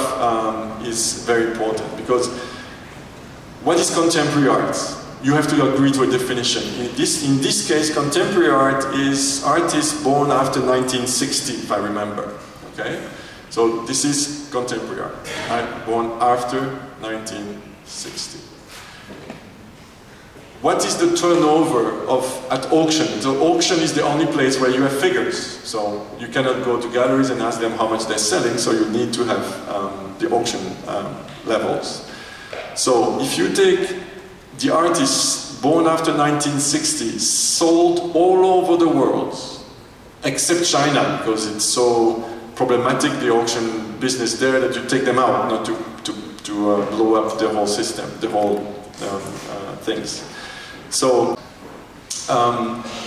is very important, because what is contemporary art? You have to agree to a definition. In this case, contemporary art is artists born after 1960, if I remember. Okay? So this is contemporary art, born after 1960. What is the turnover at auction? The auction is the only place where you have figures. So you cannot go to galleries and ask them how much they're selling, so you need to have the auction levels. So if you take the artists born after 1960, sold all over the world, except China, because it's so problematic, the auction business there, that you take them out, not to blow up the whole system, the whole things. So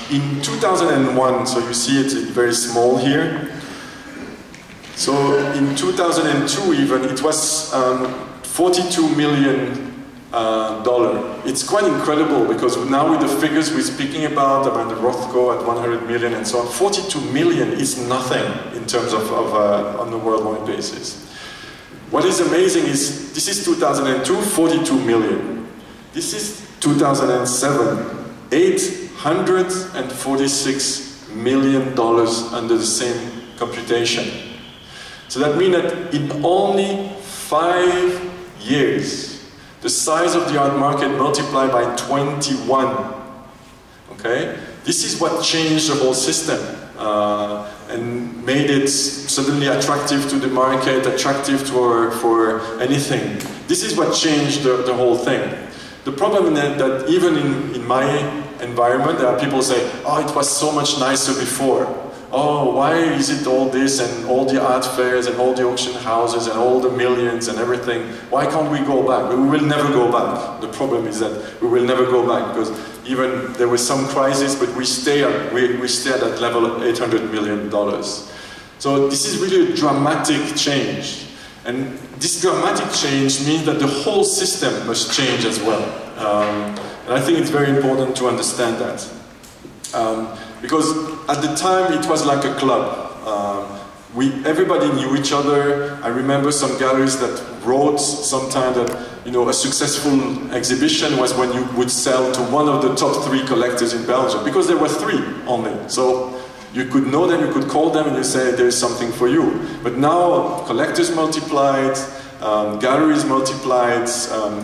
in 2001, so you see it very small here. So in 2002 even, it was $42 million. It's quite incredible, because now with the figures we're speaking about the Rothko at 100 million and so on, 42 million is nothing in terms of on a worldwide basis. What is amazing is, this is 2002, 42 million. This is 2007, $846 million under the same computation. So that means that in only 5 years, the size of the art market multiplied by 21. Okay? This is what changed the whole system and made it suddenly attractive to the market, attractive for anything. This is what changed the whole thing. The problem is that even in my environment, there are people who say, oh, it was so much nicer before. Oh, why is it all this and all the art fairs and all the auction houses and all the millions and everything? Why can't we go back? We will never go back. The problem is that we will never go back, because even there was some crisis, but we stay at that level of $800 million. So this is really a dramatic change. And this dramatic change means that the whole system must change as well. And I think it's very important to understand that. Because at the time it was like a club. Everybody knew each other. I remember some galleries that wrote sometimes that, you know, a successful exhibition was when you would sell to one of the top 3 collectors in Belgium, because there were 3 only. So you could know them, you could call them, and you say there's something for you. But now collectors multiplied, galleries multiplied,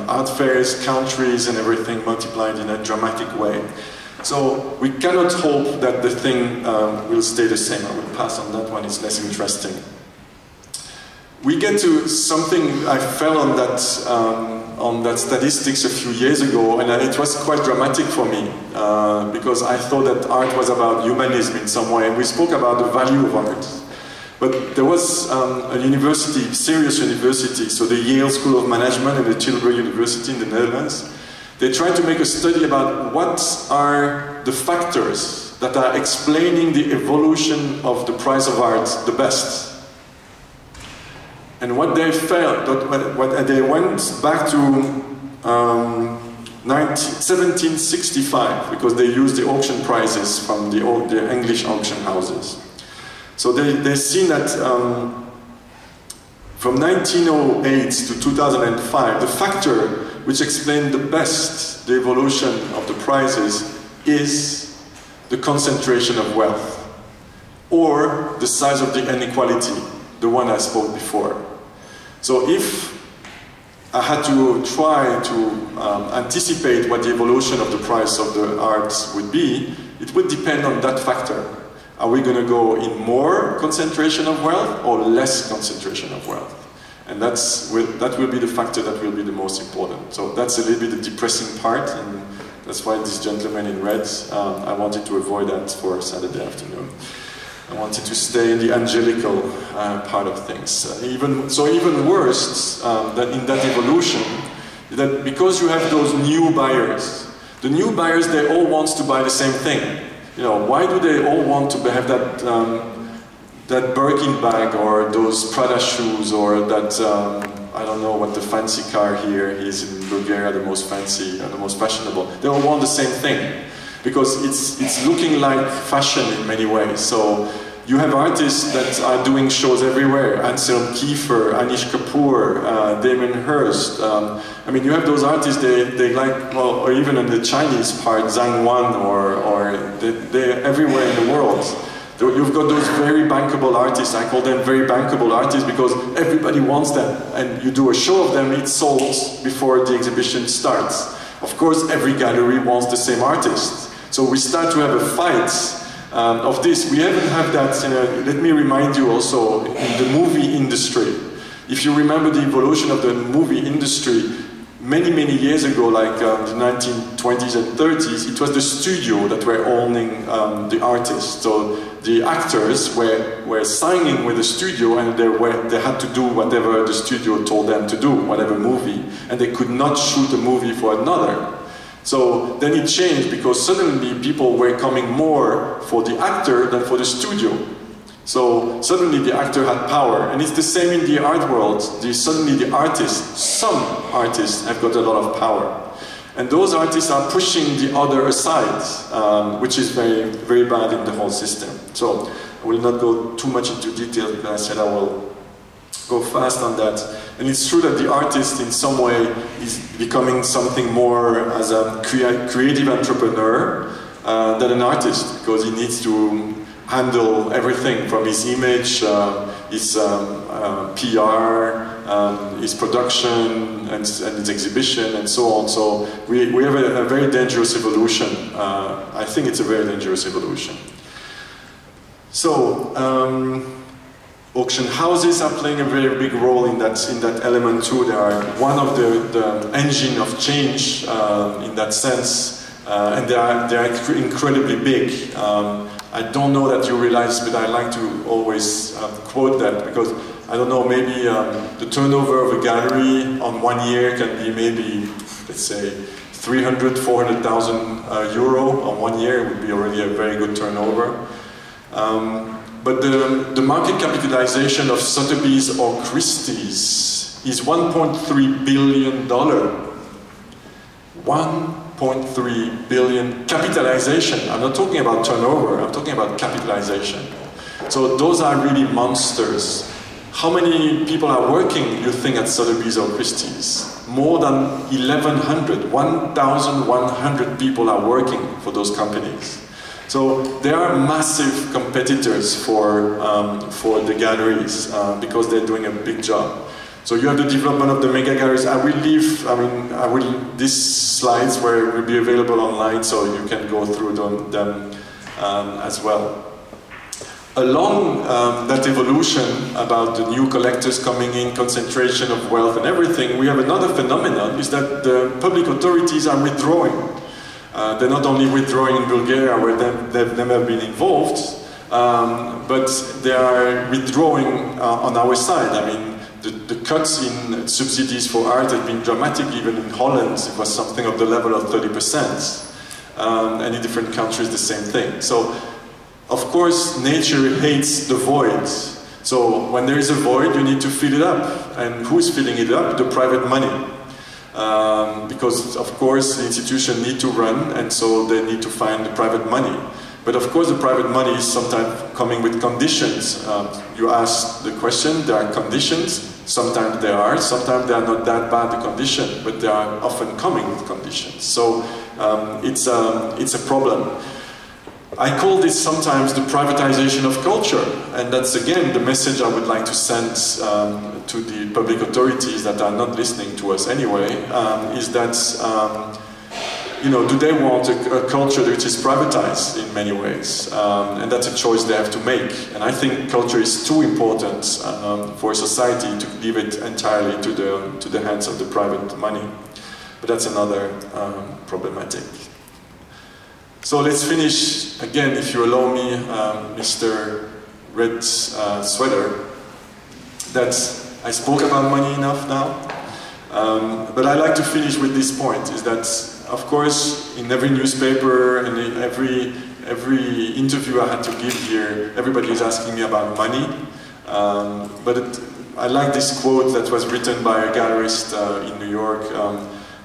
art fairs, countries, and everything multiplied in a dramatic way. So we cannot hope that the thing will stay the same. I will pass on that one, it's less interesting. We get to something, I fell on that statistics a few years ago, and it was quite dramatic for me, because I thought that art was about humanism in some way, and we spoke about the value of art. But there was a university, serious university, so the Yale School of Management and the Tilburg University in the Netherlands. They tried to make a study about what are the factors that are explaining the evolution of the price of art the best. And what they found, they went back to 1765, because they used the auction prices from the English auction houses. So they've seen that from 1908 to 2005, the factor which explained the best the evolution of the prices is the concentration of wealth, or the size of the inequality, the one I spoke before. So if I had to try to anticipate what the evolution of the price of the art would be. It would depend on that factor. Are we going to go in more concentration of wealth or less concentration of wealth? And that will be the factor that will be the most important. So that's a little bit the depressing part, and that's why this gentleman in red, I wanted to avoid that for Saturday afternoon. I wanted to stay in the angelical part of things. Even worse than in that evolution, that because you have those new buyers, the new buyers, they all want to buy the same thing. You know, why do they all want to have that that Birkin bag or those Prada shoes or that I don't know what the fancy car here is in Bulgaria, the most fancy and the most fashionable. They all want the same thing because it's looking like fashion in many ways. So you have artists that are doing shows everywhere. Anselm Kiefer, Anish Kapoor, Damon Hirst. I mean, you have those artists, they like, well, or even in the Chinese part, Zhang Wan, or they're everywhere in the world. You've got those very bankable artists. I call them very bankable artists because everybody wants them. And you do a show of them, it's sold before the exhibition starts. Of course, every gallery wants the same artist. So we start to have a fight of this. We haven't had that, you know, let me remind you also, in the movie industry. If you remember the evolution of the movie industry, many years ago, like the 1920s and 30s, it was the studio that were owning the artists. So the actors were signing with the studio, and they had to do whatever the studio told them to do, whatever movie, and they could not shoot a movie for another. So then it changed because suddenly people were coming more for the actor than for the studio. So suddenly the actor had power, and it's the same in the art world. Suddenly the artists, some artists have got a lot of power. And those artists are pushing the other aside, which is very bad in the whole system. So I will not go too much into detail, because I said I will go fast on that. And it's true that the artist in some way is becoming something more as a creative entrepreneur than an artist, because he needs to handle everything from his image, his PR, his production, and his exhibition, and so on. So we have a very dangerous evolution. I think it's a very dangerous evolution. So auction houses are playing a very big role in that element too. They are one of the engine of change in that sense, and they are incredibly big. I don't know that you realize, but I like to always quote that, because I don't know, maybe the turnover of a gallery on 1 year can be maybe, let's say, 300,000, 400,000 euro on 1 year would be already a very good turnover. But the market capitalization of Sotheby's or Christie's is $1.3 billion. 1.3 billion capitalization. I'm not talking about turnover, I'm talking about capitalization. So those are really monsters. How many people are working, you think, at Sotheby's or Christie's? More than 1,100, 1,100 people are working for those companies. So they are massive competitors for the galleries because they're doing a big job. So you have the development of the mega galleries. I will leave, these slides will be available online, so you can go through them as well. Along that evolution about the new collectors coming in, concentration of wealth and everything, we have another phenomenon, is that the public authorities are withdrawing. They're not only withdrawing in Bulgaria, where they've never been involved, but they are withdrawing on our side. I mean, the cuts in subsidies for art have been dramatic. Even in Holland, it was something of the level of 30%. And in different countries, the same thing. So, of course, nature hates the void. So, when there is a void, you need to fill it up. And who is filling it up? The private money. Because, of course, the institutions need to run, and so they need to find the private money. But of course, the private money is sometimes coming with conditions. You ask the question, there are conditions. Sometimes there are, sometimes they are not that bad, the condition, but they are often coming with conditions. So it's a problem. I call this sometimes the privatization of culture, and that's again the message I would like to send to the public authorities that are not listening to us anyway, is that, you know, do they want a culture which is privatized in many ways? And that's a choice they have to make. And I think culture is too important for society to leave it entirely to the hands of the private money. But that's another problematic. So let's finish again, if you allow me, Mr. Red Sweater, that I spoke about money enough now. But I like to finish with this point, is that, of course, in every newspaper and in every interview I had to give here, everybody is asking me about money. I like this quote that was written by a gallerist in New York.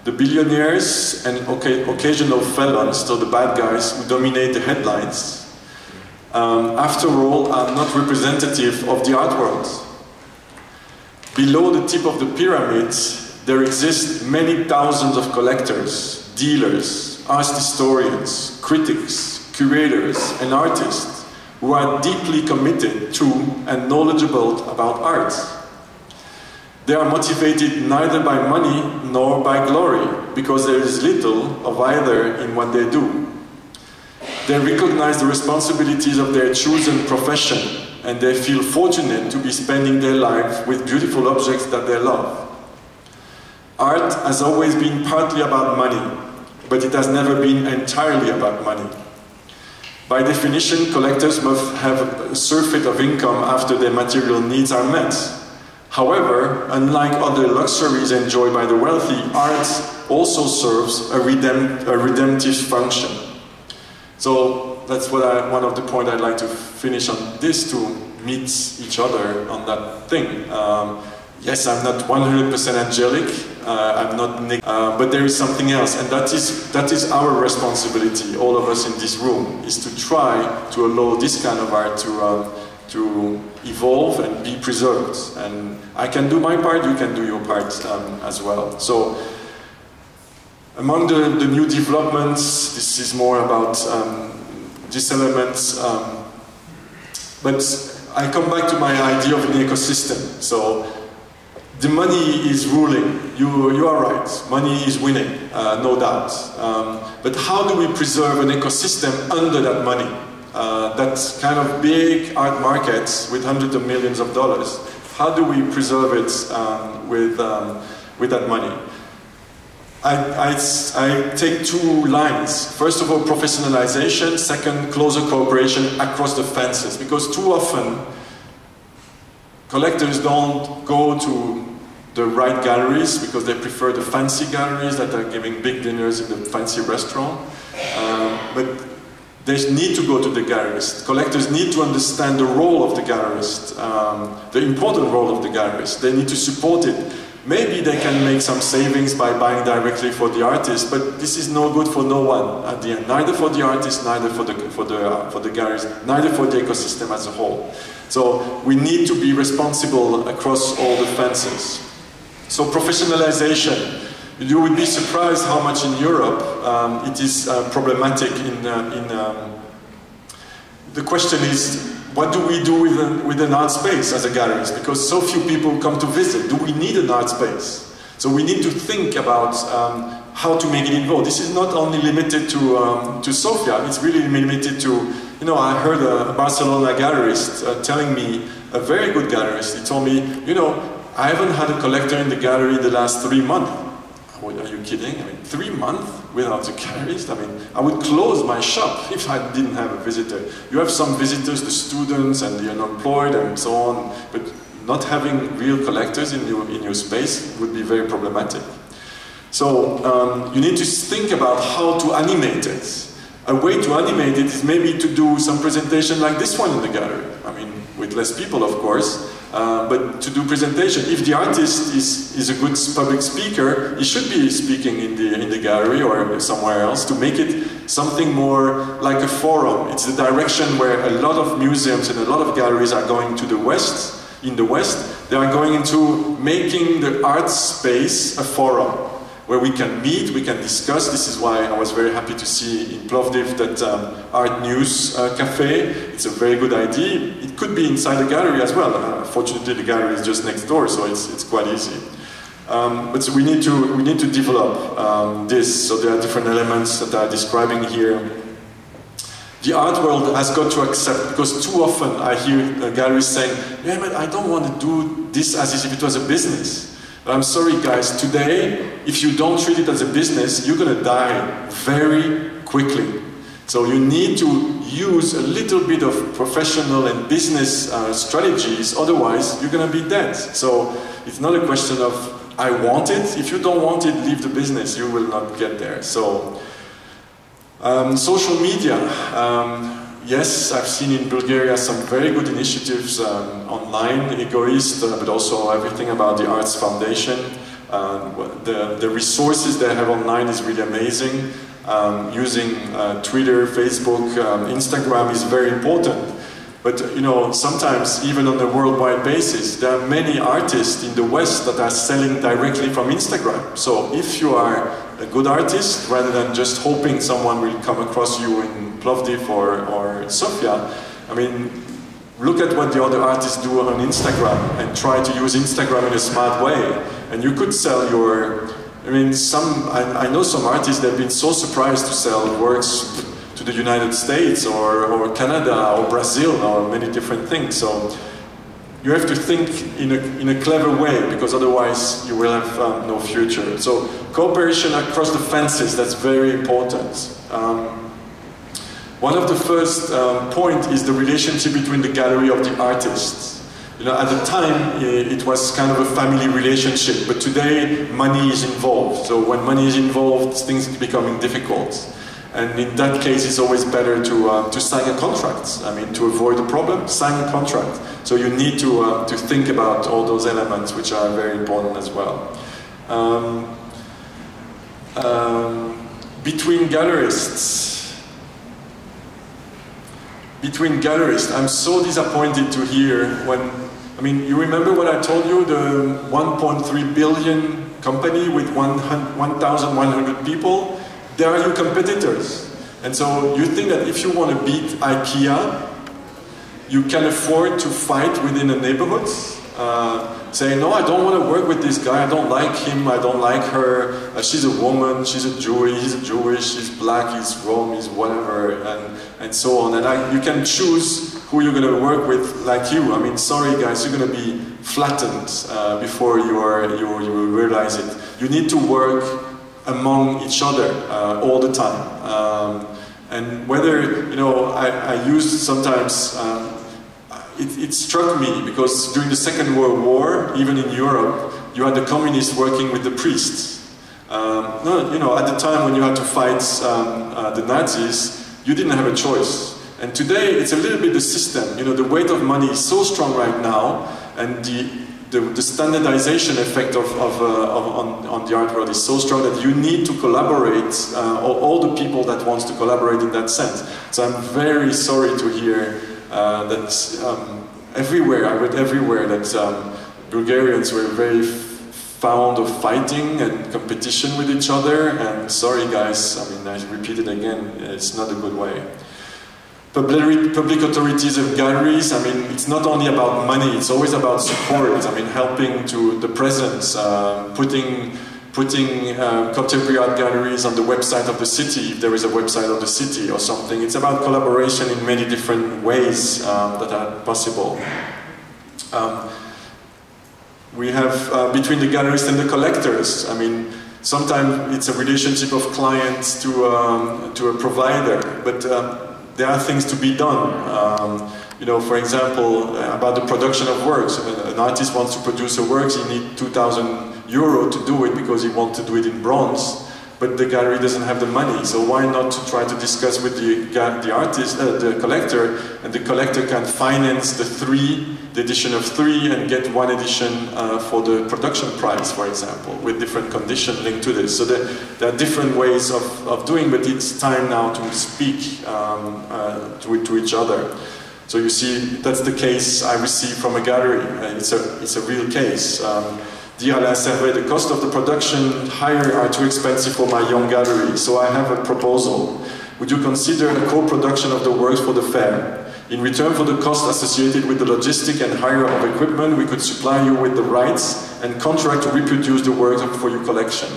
The billionaires and occasional felons, so the bad guys who dominate the headlines, after all, are not representative of the art world. Below the tip of the pyramid, there exist many thousands of collectors, dealers, art historians, critics, curators, and artists who are deeply committed to and knowledgeable about art. They are motivated neither by money nor by glory, because there is little of either in what they do. They recognize the responsibilities of their chosen profession, and they feel fortunate to be spending their life with beautiful objects that they love. Art has always been partly about money, but it has never been entirely about money. By definition, collectors must have a surfeit of income after their material needs are met. However, unlike other luxuries enjoyed by the wealthy, art also serves a redemptive function. So that's what one of the points I'd like to finish on this, to meet each other on that thing. Yes, I'm not 100% angelic, I'm not, but there is something else, and that is our responsibility, all of us in this room, is to try to allow this kind of art to evolve and be preserved. And I can do my part, you can do your part as well. So, among the new developments, this is more about these elements, but I come back to my idea of an ecosystem. So, the money is ruling, you are right, money is winning, no doubt. But how do we preserve an ecosystem under that money? That kind of big art markets with hundreds of millions of dollars. How do we preserve it with that money? I take two lines. First of all, professionalization. Second, closer cooperation across the fences. Because too often, collectors don't go to the right galleries because they prefer the fancy galleries that are giving big dinners in the fancy restaurant. But they need to go to the gallerist. Collectors need to understand the role of the gallerist, the important role of the gallerist. They need to support it. Maybe they can make some savings by buying directly for the artist, but this is no good for no one at the end. Neither for the artist, neither for the gallerist, neither for the ecosystem as a whole. So we need to be responsible across all the fences. So professionalization. You would be surprised how much in Europe it is problematic the question is, what do we do with an art space as a gallerist? Because so few people come to visit. Do we need an art space? So we need to think about how to make it involved. This is not only limited to Sofia, it's really limited to, you know, I heard a Barcelona gallerist telling me, a very good gallerist, he told me, you know, I haven't had a collector in the gallery in the last 3 months. Are you kidding? I mean, 3 months without a gallerist? I mean, I would close my shop if I didn't have a visitor. You have some visitors, the students and the unemployed and so on, but not having real collectors in your space would be very problematic. So you need to think about how to animate it. A way to animate it is maybe to do some presentation like this one in the gallery. I mean, with less people, of course. But to do presentation, if the artist is a good public speaker, he should be speaking in the gallery or somewhere else to make it something more like a forum. It's the direction where a lot of museums and a lot of galleries are going to the West. In the West, they are going into making the art space a forum. where we can meet, we can discuss. This is why I was very happy to see in Plovdiv that Art News Cafe. It's a very good idea. It could be inside the gallery as well. Fortunately, the gallery is just next door, so it's quite easy. But so we need to develop this. So there are different elements that I'm describing here. The art world has got to accept, because too often I hear galleries saying, yeah, but I don't want to do this as if it was a business. But I'm sorry guys, today, if you don't treat it as a business, you're going to die very quickly. So you need to use a little bit of professional and business strategies, otherwise you're going to be dead. So it's not a question of, I want it. If you don't want it, leave the business, you will not get there. So, social media. Yes, I've seen in Bulgaria some very good initiatives online, Egoist, but also everything about the Arts Foundation. The resources they have online is really amazing. Using Twitter, Facebook, Instagram is very important. But you know, sometimes even on a worldwide basis, there are many artists in the West that are selling directly from Instagram. So if you are a good artist, rather than just hoping someone will come across you in Plovdiv or Sofia, I mean, look at what the other artists do on Instagram and try to use Instagram in a smart way. And you could sell your, I mean, I know some artists that have been so surprised to sell works to the United States or Canada or Brazil or many different things. So you have to think in a clever way, because otherwise you will have no future. So cooperation across the fences, that's very important. One of the first point is the relationship between the gallery of the artists. You know, at the time it was kind of a family relationship, but today money is involved. So when money is involved, things are becoming difficult. And in that case, it's always better to sign a contract. I mean, to avoid a problem, sign a contract. So you need to think about all those elements, which are very important as well. Between gallerists, I'm so disappointed to hear when, I mean, you remember what I told you, the 1.3 billion company with 1,100 people? They are your competitors. And so you think that if you want to beat IKEA, you can afford to fight within a neighborhood? Say, no, I don't want to work with this guy, I don't like him, I don't like her, she's a woman, she's a Jewish, he's a Jewish, he's black, he's Rome, he's whatever, and so on. And you can choose who you're going to work with like you. I mean, sorry guys, you're going to be flattened before you realize it. You need to work among each other all the time. And whether, you know, I used sometimes, it struck me because during the Second World War, even in Europe, you had the communists working with the priests. No, you know, at the time when you had to fight the Nazis, you didn't have a choice. And today, it's a little bit the system. You know, the weight of money is so strong right now, and the standardization effect on the art world is so strong that you need to collaborate, all the people that want to collaborate in that sense. So I'm very sorry to hear that everywhere, I read everywhere that Bulgarians were very fond of fighting and competition with each other, and sorry guys, I mean, I repeat it again, it's not a good way. Public authorities and galleries, I mean, it's not only about money, it's always about support. I mean, helping to the presence, putting contemporary art galleries on the website of the city, if there is a website of the city or something. It's about collaboration in many different ways that are possible. We have, between the galleries and the collectors, I mean, sometimes it's a relationship of clients to a provider, but there are things to be done. You know, for example, about the production of works. An artist wants to produce a work, he needs 2,000 euro to do it because he wants to do it in bronze, but the gallery doesn't have the money. So why not to try to discuss with the artist, the collector, and the collector can finance the edition of 3 and get 1 edition for the production price, for example, with different conditions linked to this. So there are different ways of doing, but it's time now to speak to each other. So you see, that's the case I received from a gallery. It's a real case. Dear Alen Servе, the cost of the production hire are too expensive for my young gallery, so I have a proposal. Would you consider a co-production of the works for the fair? In return for the cost associated with the logistic and hire of equipment, we could supply you with the rights and contract to reproduce the works for your collection.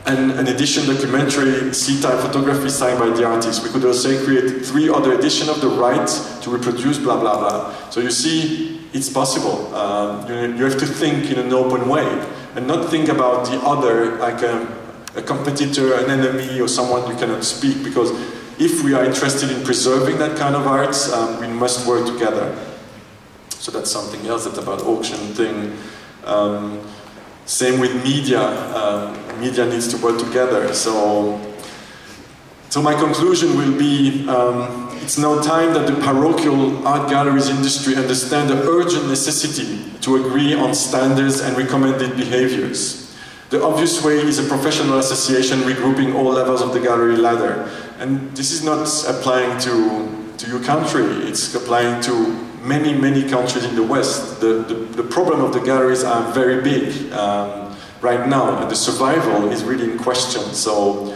And an edition documentary, C-type photography signed by the artist. We could also create 3 other editions of the rights to reproduce blah blah blah. So you see, it's possible. You have to think in an open way and not think about the other like a competitor, an enemy, or someone you cannot speak, because if we are interested in preserving that kind of art, we must work together. So that's something else. That's about auction thing. Same with media. Media needs to work together. So my conclusion will be, it's now time that the parochial art galleries industry understand the urgent necessity to agree on standards and recommended behaviors. The obvious way is a professional association regrouping all levels of the gallery ladder. And this is not applying to your country, it's applying to many, many countries in the West. The problem of the galleries are very big right now, and the survival is really in question. So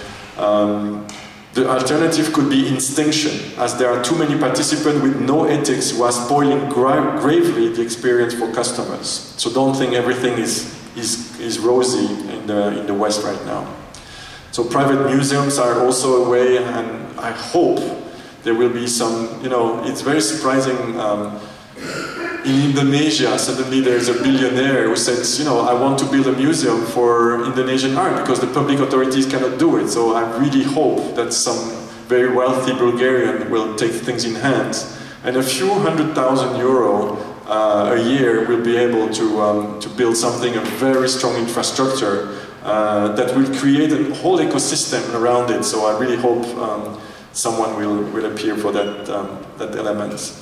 the alternative could be extinction, as there are too many participants with no ethics who are spoiling gravely the experience for customers. So don't think everything is rosy in the West right now. So private museums are also a way, and I hope there will be some, you know, it's very surprising. In Indonesia, suddenly there's a billionaire who says, you know, I want to build a museum for Indonesian art because the public authorities cannot do it. So I really hope that some very wealthy Bulgarian will take things in hand, and a few €100,000 a year will be able to build something, a very strong infrastructure that will create a whole ecosystem around it. So I really hope someone will appear for that element.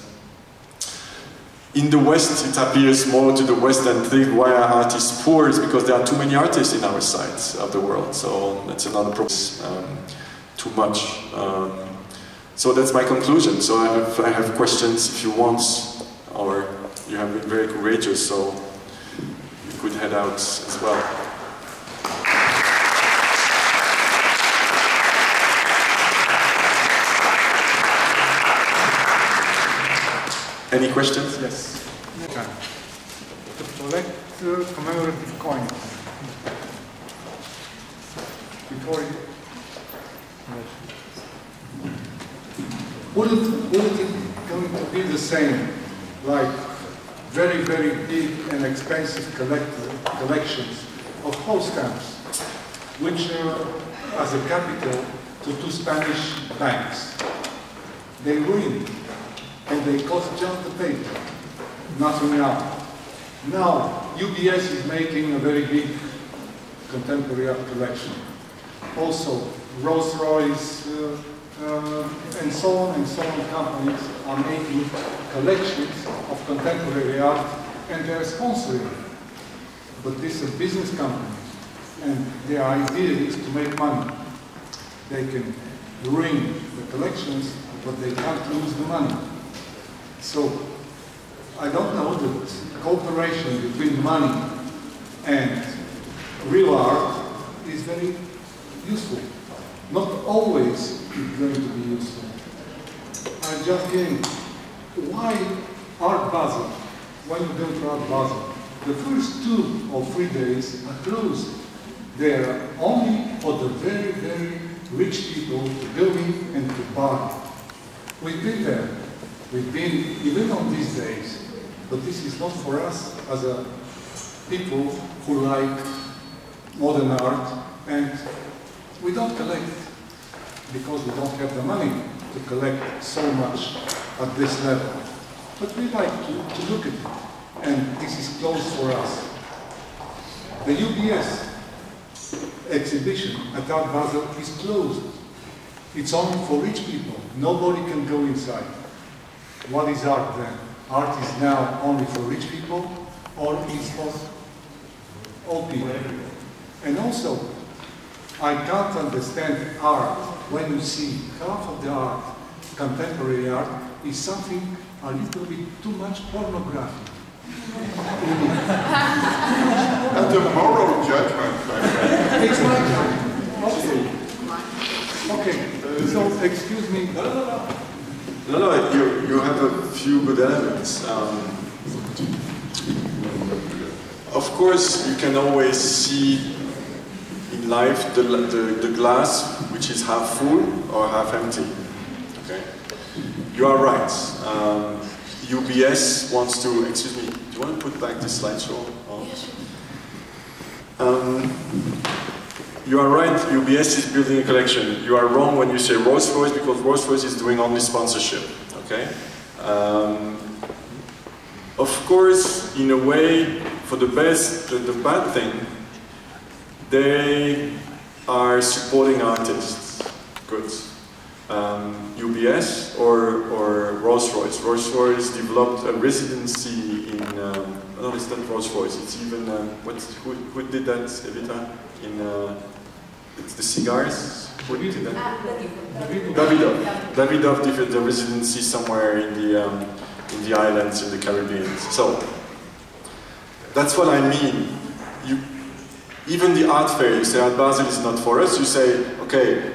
In the West, it appears more to the West and think why are artists poor is because there are too many artists in our sides of the world. So that's another problem. Too much. So that's my conclusion. So I have questions if you want, or you have been very courageous, so you could head out as well. Any questions? Yes. Okay. To collect commemorative coins. Before you... Would it going to be the same, like very, very big and expensive collections of poststamps, which as a capital to 2 Spanish banks? They ruined. And they cost just the paper, nothing else. Now, UBS is making a very big contemporary art collection. Also, Rolls-Royce and so on companies are making collections of contemporary art, and they're sponsoring it. But these are business companies, and their idea is to make money. They can ruin the collections, but they can't lose the money. So, I don't know that cooperation between money and real art is very useful. Not always going to be useful. I just getting why Art Basel, when you go to Art Basel, the first 2 or 3 days are closed. They are only for the very, very rich people to go in and to buy. We've been there. We've been even on these days, but this is not for us as a people who like modern art, and we don't collect because we don't have the money to collect so much at this level. But we like to look at it, and this is closed for us. The UBS exhibition at Art Basel is closed. It's only for rich people. Nobody can go inside. What is art then? Art is now only for rich people, or is for all people? And also, I can't understand art when you see half of the art, contemporary art, is something a little bit too much pornography. That's a moral judgment, my friend. It's my time. Okay, so excuse me. No, you have a few good elements. Of course, you can always see in life the glass which is half full or half empty. Okay, you are right. UBS wants to. Excuse me. Do you want to put back the slideshow? Oh. You are right. UBS is building a collection. You are wrong when you say Rolls-Royce because Rolls-Royce is doing only sponsorship. Okay. Of course, in a way, for the best, the bad thing, they are supporting artists. Good. UBS or Rolls-Royce. Rolls-Royce developed a residency in, no, it's not Rolls-Royce, it's even, who did that, Evita? It's the cigars? Who did that? Davidoff did a residency somewhere in the islands in the Caribbean. So, that's what I mean. Even the art fair, you say Art Basel is not for us, you say, okay,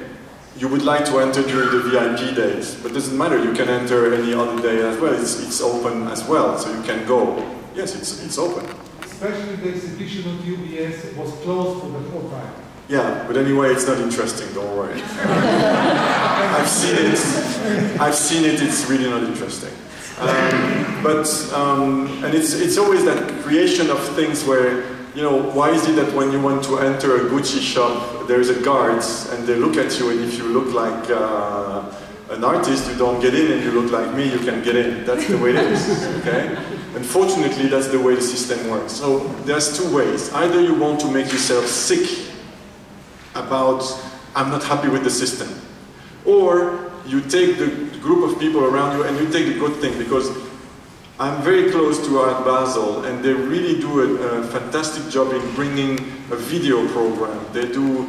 you would like to enter during the VIP days, but it doesn't matter, you can enter any other day as well, it's open as well, so you can go. Yes, it's open. Especially the exhibition of UBS was closed for the whole time. Yeah, but anyway, it's not interesting, don't worry. I've seen it, it's really not interesting. And it's always that creation of things where, you know, why is it that when you want to enter a Gucci shop, there's a guard and they look at you, and if you look like an artist, you don't get in, and you look like me, you can get in. That's the way it is, okay? Unfortunately, that's the way the system works. So there's two ways. Either you want to make yourself sick about, I'm not happy with the system, or you take the group of people around you and you take the good thing, because I'm very close to Art Basel, and they really do a fantastic job in bringing a video program. They do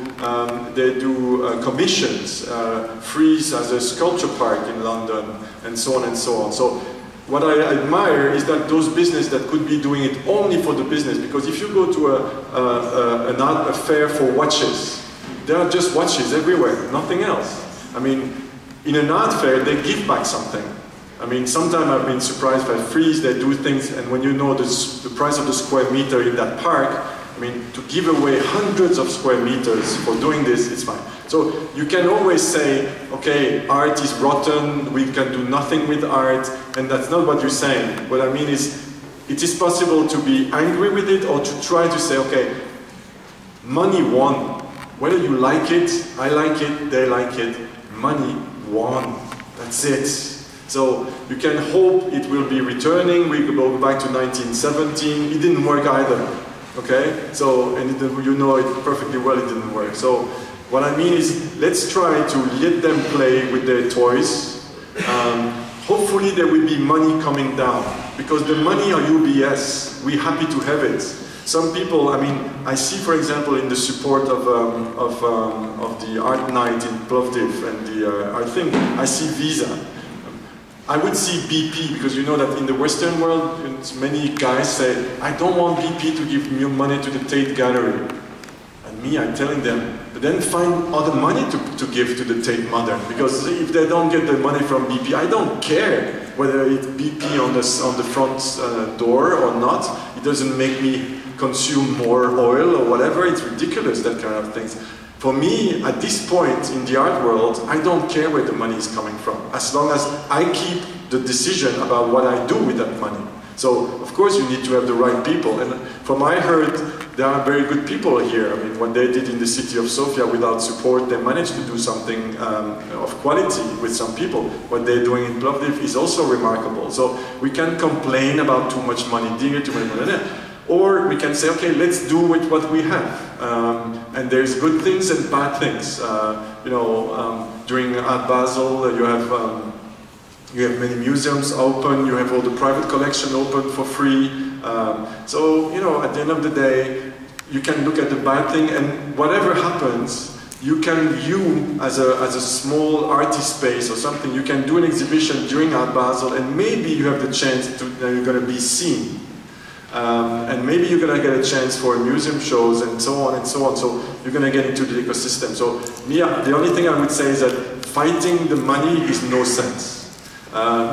commissions, Frieze as a sculpture park in London, and so on and so on. So what I admire is that those businesses that could be doing it only for the business, because if you go to a fair for watches, there are just watches everywhere, nothing else. I mean, in an art fair, they give back something. I mean, sometimes I've been surprised by Frieze, they do things, and when you know the price of the square meter in that park, I mean, to give away hundreds of square meters for doing this, it's fine. So you can always say, okay, art is rotten, we can do nothing with art, and that's not what you're saying. What I mean is, it is possible to be angry with it, or to try to say, okay, money won. Whether you like it, I like it, they like it, money won. That's it. So you can hope it will be returning. We could go back to 1917. It didn't work either. Okay? So, and you know it perfectly well, it didn't work. So what I mean is, let's try to let them play with their toys. Hopefully there will be money coming down, because the money are UBS. We're happy to have it. Some people, I mean, I see, for example, in the support of the art night in Plovdiv, and I think I see Visa. I would see BP, because you know that in the Western world, many guys say, I don't want BP to give me money to the Tate Gallery. And me, I'm telling them, but then find other money to give to the Tate Modern, because if they don't get the money from BP, I don't care whether it's BP on the front door or not. It doesn't make me consume more oil or whatever. It's ridiculous, that kind of things. For me, at this point in the art world, I don't care where the money is coming from, as long as I keep the decision about what I do with that money. So, of course, you need to have the right people. And from what I heard, there are very good people here. I mean, what they did in the city of Sofia without support, they managed to do something of quality with some people. What they're doing in Plovdiv is also remarkable. So, we can complain about too much money here, too much money there. Or we can say, okay, let's do with what we have. And there's good things and bad things. You know, during Art Basel, you have many museums open, you have all the private collection open for free. So, you know, at the end of the day, you can look at the bad thing, and whatever happens, you as a small artist space or something, you can do an exhibition during Art Basel, and maybe you have the chance to, you're going to be seen. And maybe you're going to get a chance for museum shows and so on and so on. So you're going to get into the ecosystem. So the only thing I would say is that fighting the money is no sense.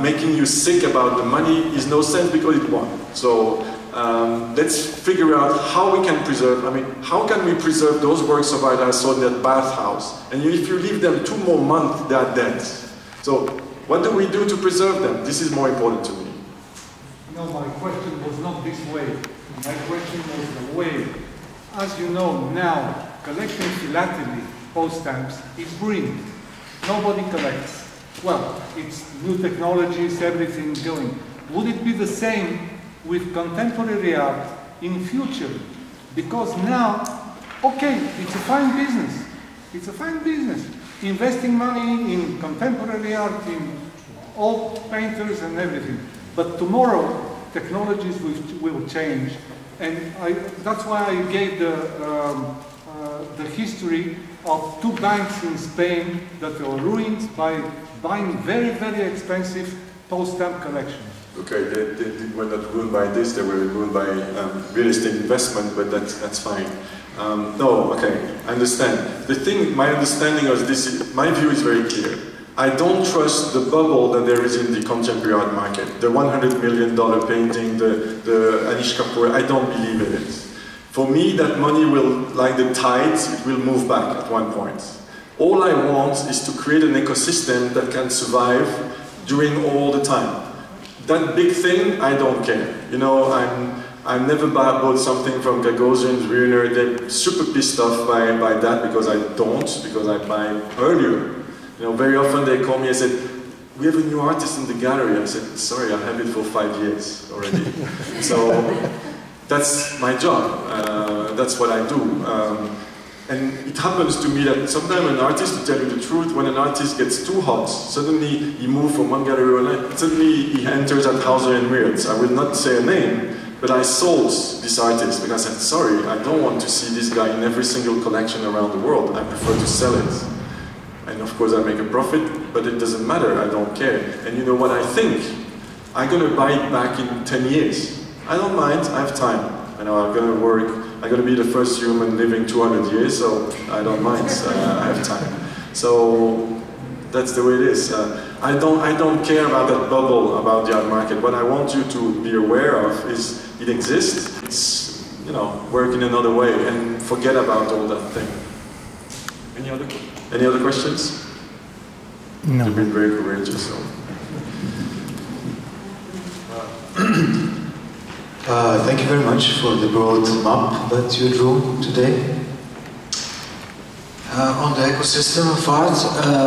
Making you sick about the money is no sense because it won. So let's figure out how we can preserve, how can we preserve those works of art I saw in that bathhouse? And if you leave them 2 more months, they are dead. So what do we do to preserve them? This is more important to me. No, my question was not this way. My question was the way. As you know, now, collecting philately, post stamps, is ruined. Nobody collects. Well, it's new technologies, everything going. Would it be the same with contemporary art in future? Because now, okay, it's a fine business. It's a fine business. Investing money in contemporary art, in old painters and everything. But tomorrow, technologies will change. And that's why I gave the history of 2 banks in Spain that were ruined by buying very, very expensive post-stamp collections. Okay, they were not ruined by this, they were ruined by real estate investment, but that's fine. No, okay, I understand. The thing, my understanding of this, my view is very clear. I don't trust the bubble that there is in the contemporary art market. The $100 million painting, the Anish Kapoor, I don't believe in it. For me, that money will, like the tides, it will move back at one point. All I want is to create an ecosystem that can survive during all the time. That big thing, I don't care. You know, I've never bought something from Gagosian, Ruiner. They're super pissed off by that because I buy earlier. You know, very often they call me and said, we have a new artist in the gallery. I said, sorry, I have it for 5 years already. So that's my job. That's what I do. And it happens to me that sometimes an artist, to tell you the truth, when an artist gets too hot, suddenly he moves from one gallery to another, suddenly he enters at Hauser and Wirtz. I will not say a name, but I sold this artist because I said, sorry, I don't want to see this guy in every single collection around the world. I prefer to sell it. And of course I make a profit, but it doesn't matter, I don't care. And you know what I think? I'm going to buy it back in 10 years. I don't mind, I have time. You know, I'm going to work, I'm going to be the first human living 200 years, so I don't mind, I have time. So that's the way it is. I don't care about that bubble about the art market. What I want you to be aware of is it exists, it's, you know, work in another way, and forget about all that thing. Any other questions? No. You've been very courageous. So. Thank you very much for the broad map that you drew today on the ecosystem of art,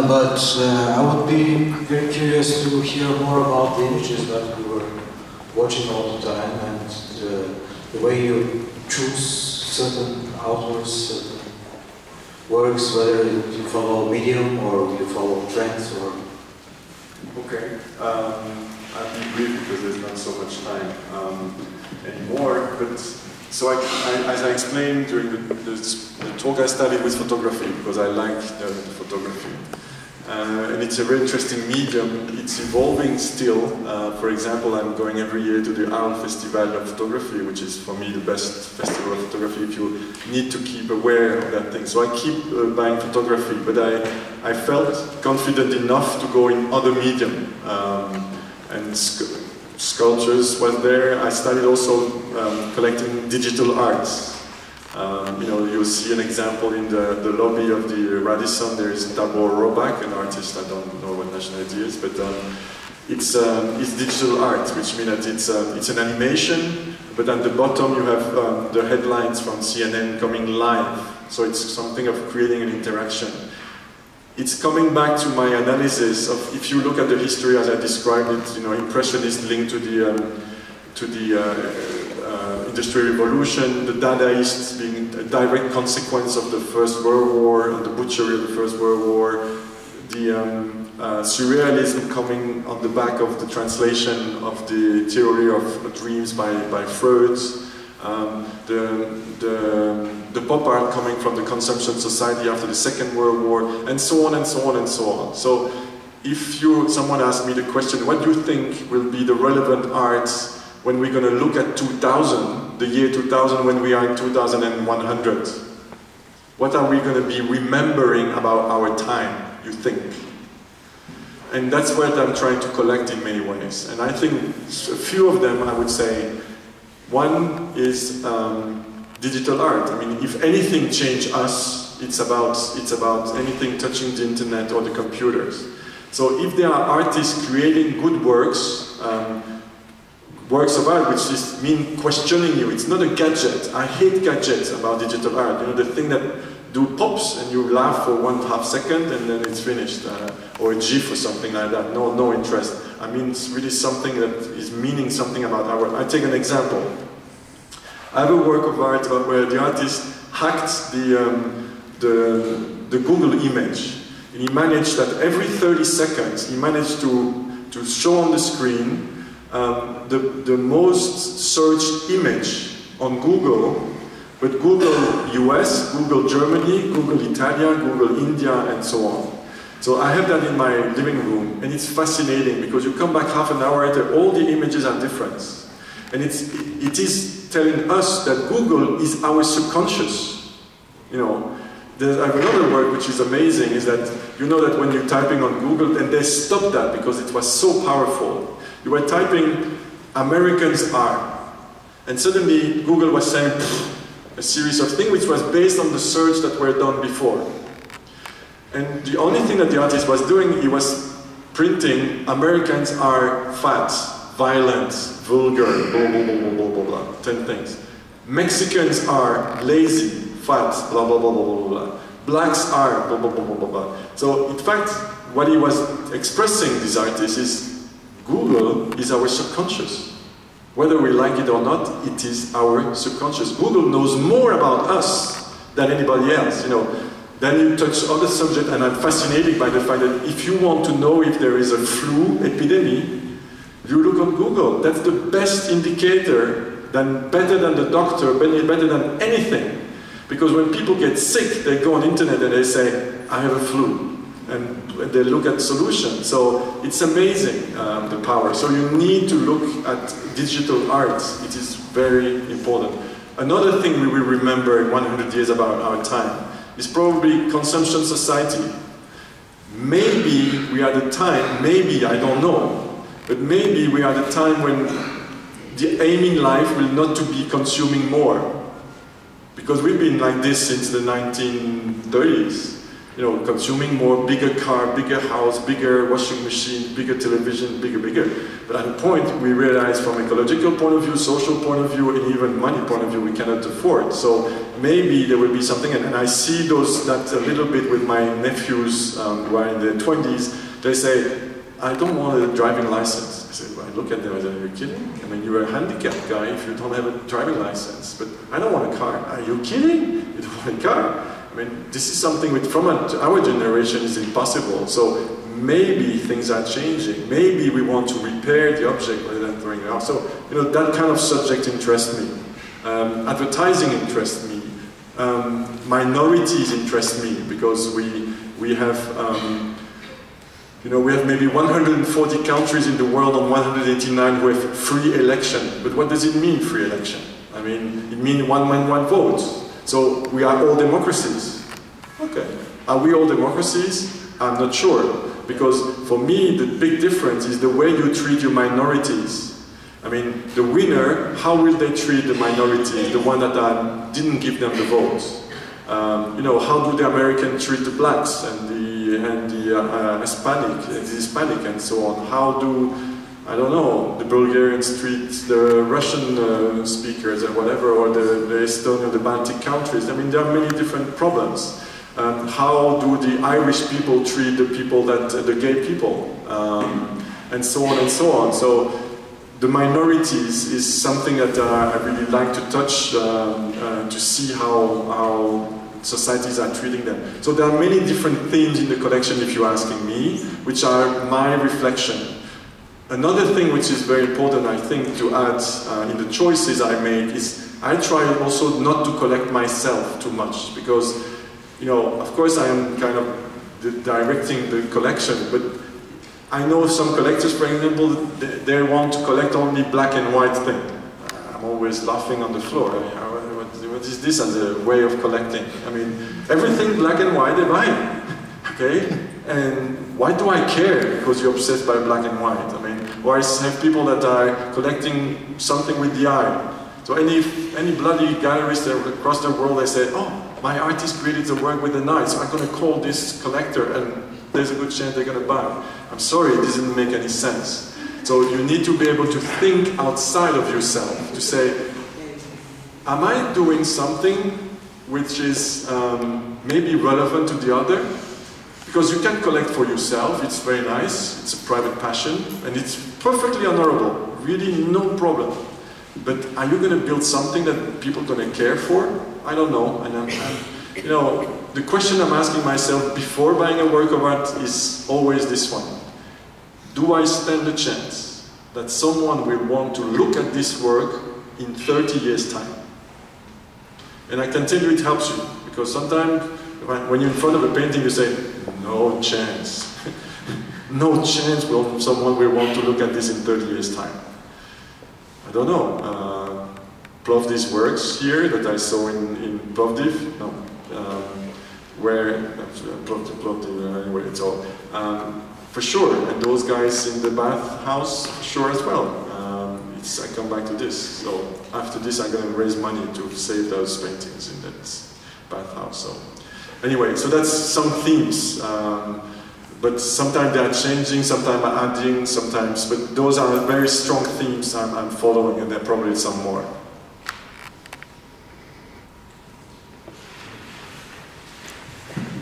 but I would be very curious to hear more about the images that we were watching all the time and the way you choose certain authors, certain works, whether you follow medium or you follow trends or... Okay, I'll be brief because there's not so much time anymore, but so as I explained during the talk, I started with photography because I like the photography. And it's a very interesting medium. It's evolving still. For example, I'm going every year to the Arles Festival of Photography, which is for me the best festival of photography if you need to keep aware of that thing. So I keep buying photography, but I felt confident enough to go in other medium. And sculptures was there. I started also collecting digital arts. You know, you'll see an example in the lobby of the Radisson. There is Tabor Robak, an artist, I don't know what nationality it is, but it's digital art, which means that it's an animation, but at the bottom you have the headlines from CNN coming live. So it's something of creating an interaction. It's coming back to my analysis of, if you look at the history as I described it, you know, Impressionist linked to the Industrial Revolution, the Dadaists being a direct consequence of the First World War and the butchery of the First World War, the Surrealism coming on the back of the translation of the theory of dreams by Freud, the pop art coming from the consumption society after the Second World War, and so on and so on and so on. So if someone asks me the question, what do you think will be the relevant arts when we're going to look at 2000, the year 2000, when we are in 2100? What are we going to be remembering about our time, you think? And that's what I'm trying to collect in many ways. And I think a few of them, I would say, one is digital art. I mean, if anything changed us, it's about anything touching the internet or the computers. So if there are artists creating good works, works of art, which is mean questioning you, it's not a gadget. I hate gadgets about digital art. You know, the thing that do pops and you laugh for 1/2 second and then it's finished, or a GIF or something like that. No interest. I mean, it's really something that is meaning something about our. I take an example. I have a work of art where the artist hacked the Google image. And he managed that every 30 seconds, he managed to show on the screen the most searched image on Google, but Google US, Google Germany, Google Italia, Google India, and so on. So I have that in my living room, and it's fascinating because you come back half an hour later, all the images are different. And it is telling us that Google is our subconscious. You know, I have another work which is amazing, is that you know that when you're typing on Google, and they stopped that because it was so powerful. You were typing, Americans are, and suddenly Google was saying a series of things which was based on the search that were done before. And the only thing that the artist was doing, he was printing, Americans are fat, violent, vulgar, blah, blah, blah, blah, blah, blah, 10 things. Mexicans are lazy, fat, blah, blah, blah, blah, blah, blah. Blacks are, blah, blah, blah, blah, blah, blah. So, in fact, what he was expressing, this artist, is Google is our subconscious. Whether we like it or not, it is our subconscious. Google knows more about us than anybody else, you know. Then you touch other subject, and I'm fascinated by the fact that if you want to know if there is a flu epidemic, you look on Google. That's the best indicator, better than the doctor, better than anything. Because when people get sick, they go on internet and they say, I have a flu. And they look at solutions. So it's amazing, the power. So you need to look at digital art. It is very important. Another thing we will remember in 100 years about our time is probably consumption society. Maybe we are the time, maybe, I don't know, but maybe we are the time when the aim in life will not to be consuming more. Because we've been like this since the 1930s. You know, consuming more, bigger car, bigger house, bigger washing machine, bigger television, bigger. But at a point, we realize from ecological point of view, social point of view, and even money point of view, we cannot afford. So maybe there will be something, and I see that a little bit with my nephews who are in their 20s. They say, I don't want a driving license. I say, well, I look at them and say, are you kidding? I mean, you're a handicapped guy if you don't have a driving license. But I don't want a car. Are you kidding? You don't want a car? I mean, this is something which from our generation is impossible. So maybe things are changing. Maybe we want to repair the object rather than throwing it out. So, you know, that kind of subject interests me. Advertising interests me. Minorities interest me because we have, you know, we have maybe 140 countries in the world on 189 who have free election. But what does it mean, free election? I mean, it means one man, one vote. So we are all democracies. Okay. Are we all democracies? I'm not sure. Because for me, the big difference is the way you treat your minorities. I mean, the winner, how will they treat the minorities, the one that didn't give them the votes? You know, how do the Americans treat the blacks and the Hispanic and so on? How do, I don't know, the Bulgarians treat the Russian speakers and whatever, or the Estonian, the Baltic countries? I mean, there are many different problems. How do the Irish people treat the people the gay people? And so on and so on. So the minorities is something that I really like to touch to see how societies are treating them. So there are many different themes in the collection, if you're asking me, which are my reflection. Another thing which is very important, I think, to add in the choices I make is I try also not to collect myself too much, because, you know, of course I am kind of directing the collection, but I know some collectors, for example, they want to collect only black and white thing. I'm always laughing on the floor. I mean, what is this as a way of collecting? I mean, everything black and white they buy, okay? And why do I care? Because you're obsessed by black and white. I mean, or I have people that are collecting something with the eye. So any bloody gallerist across the world, they say, oh, my artist created the work with an eye, so I'm going to call this collector, and there's a good chance they're going to buy it. I'm sorry, it doesn't make any sense. So you need to be able to think outside of yourself, to say, am I doing something which is maybe relevant to the other? Because you can collect for yourself, it's very nice, it's a private passion, and it's perfectly honorable, really no problem. But are you going to build something that people are going to care for? I don't know. And you know, the question I'm asking myself before buying a work of art is always this one. Do I stand a chance that someone will want to look at this work in 30 years' time? And I can tell you it helps you, because sometimes when you're in front of a painting you say, no chance. No chance someone will want to look at this in 30 years' time. I don't know. Plovdiv's works here that I saw in Plovdiv, no, where Plovdiv anyway. It's all for sure, and those guys in the bathhouse for sure as well. I come back to this. So after this, I'm going to raise money to save those paintings in that bathhouse. So anyway, so that's some themes. But sometimes they are changing, sometimes I'm adding, sometimes, but those are very strong themes I'm following, and there are probably some more.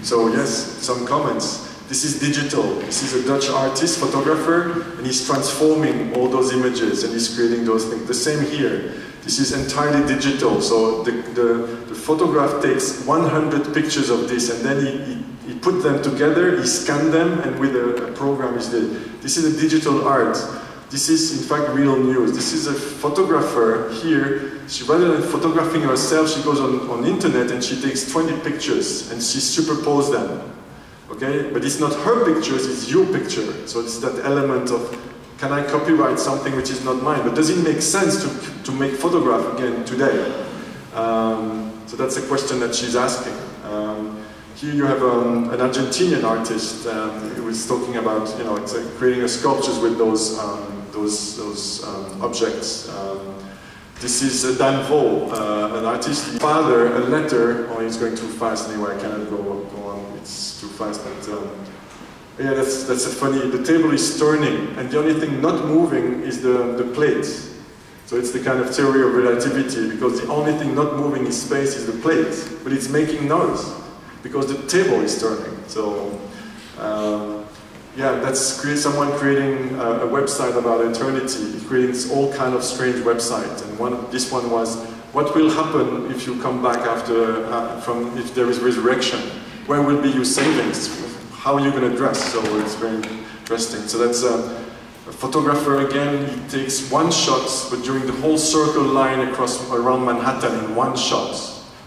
So yes, some comments. This is digital. This is a Dutch artist, photographer, and he's transforming all those images and he's creating those things. The same here. This is entirely digital. So the photograph takes 100 pictures of this, and then he put them together, he scanned them, and with a program he did. This is a digital art. This is in fact real news. This is a photographer here. She, rather than photographing herself, she goes on the internet and she takes 20 pictures and she superposes them. Okay? But it's not her pictures, it's your picture. So it's that element of, can I copyright something which is not mine? But does it make sense to make photograph again today? So that's a question that she's asking. Here you have an Argentinian artist who is talking about, you know, it's creating sculptures with those objects. This is Dan Vol, an artist. His father, a letter. Oh, he's going too fast anyway. I cannot go on. It's too fast. But yeah, that's a funny. The table is turning, and the only thing not moving is the plate. So it's the kind of theory of relativity, because the only thing not moving in space is the plate, but it's making noise because the table is turning. So yeah, that's someone creating a website about eternity. He creates all kind of strange websites, and this one was, what will happen if you come back after if there is resurrection? Where will be your savings? How are you going to dress? So it's very interesting. So that's a photographer again. He takes one shot, but during the whole circle line around Manhattan in one shot.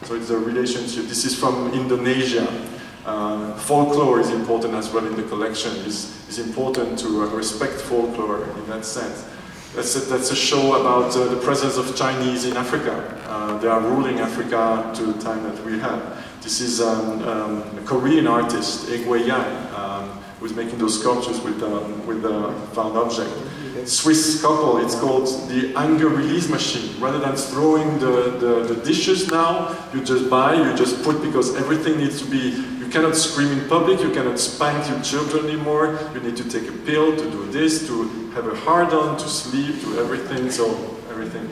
So it's a relationship. This is from Indonesia. Folklore is important as well in the collection. It's important to respect folklore in that sense. That's a show about the presence of Chinese in Africa. They are ruling Africa to the time that we have. This is a Korean artist, Egwe Yang, who's making those sculptures with the found object. Swiss couple, it's called the anger release machine. Rather than throwing the dishes now, you just buy, you just put, because everything needs to be, you cannot scream in public, you cannot spank your children anymore, you need to take a pill to do this, to have a hard-on, to sleep, to everything, so everything.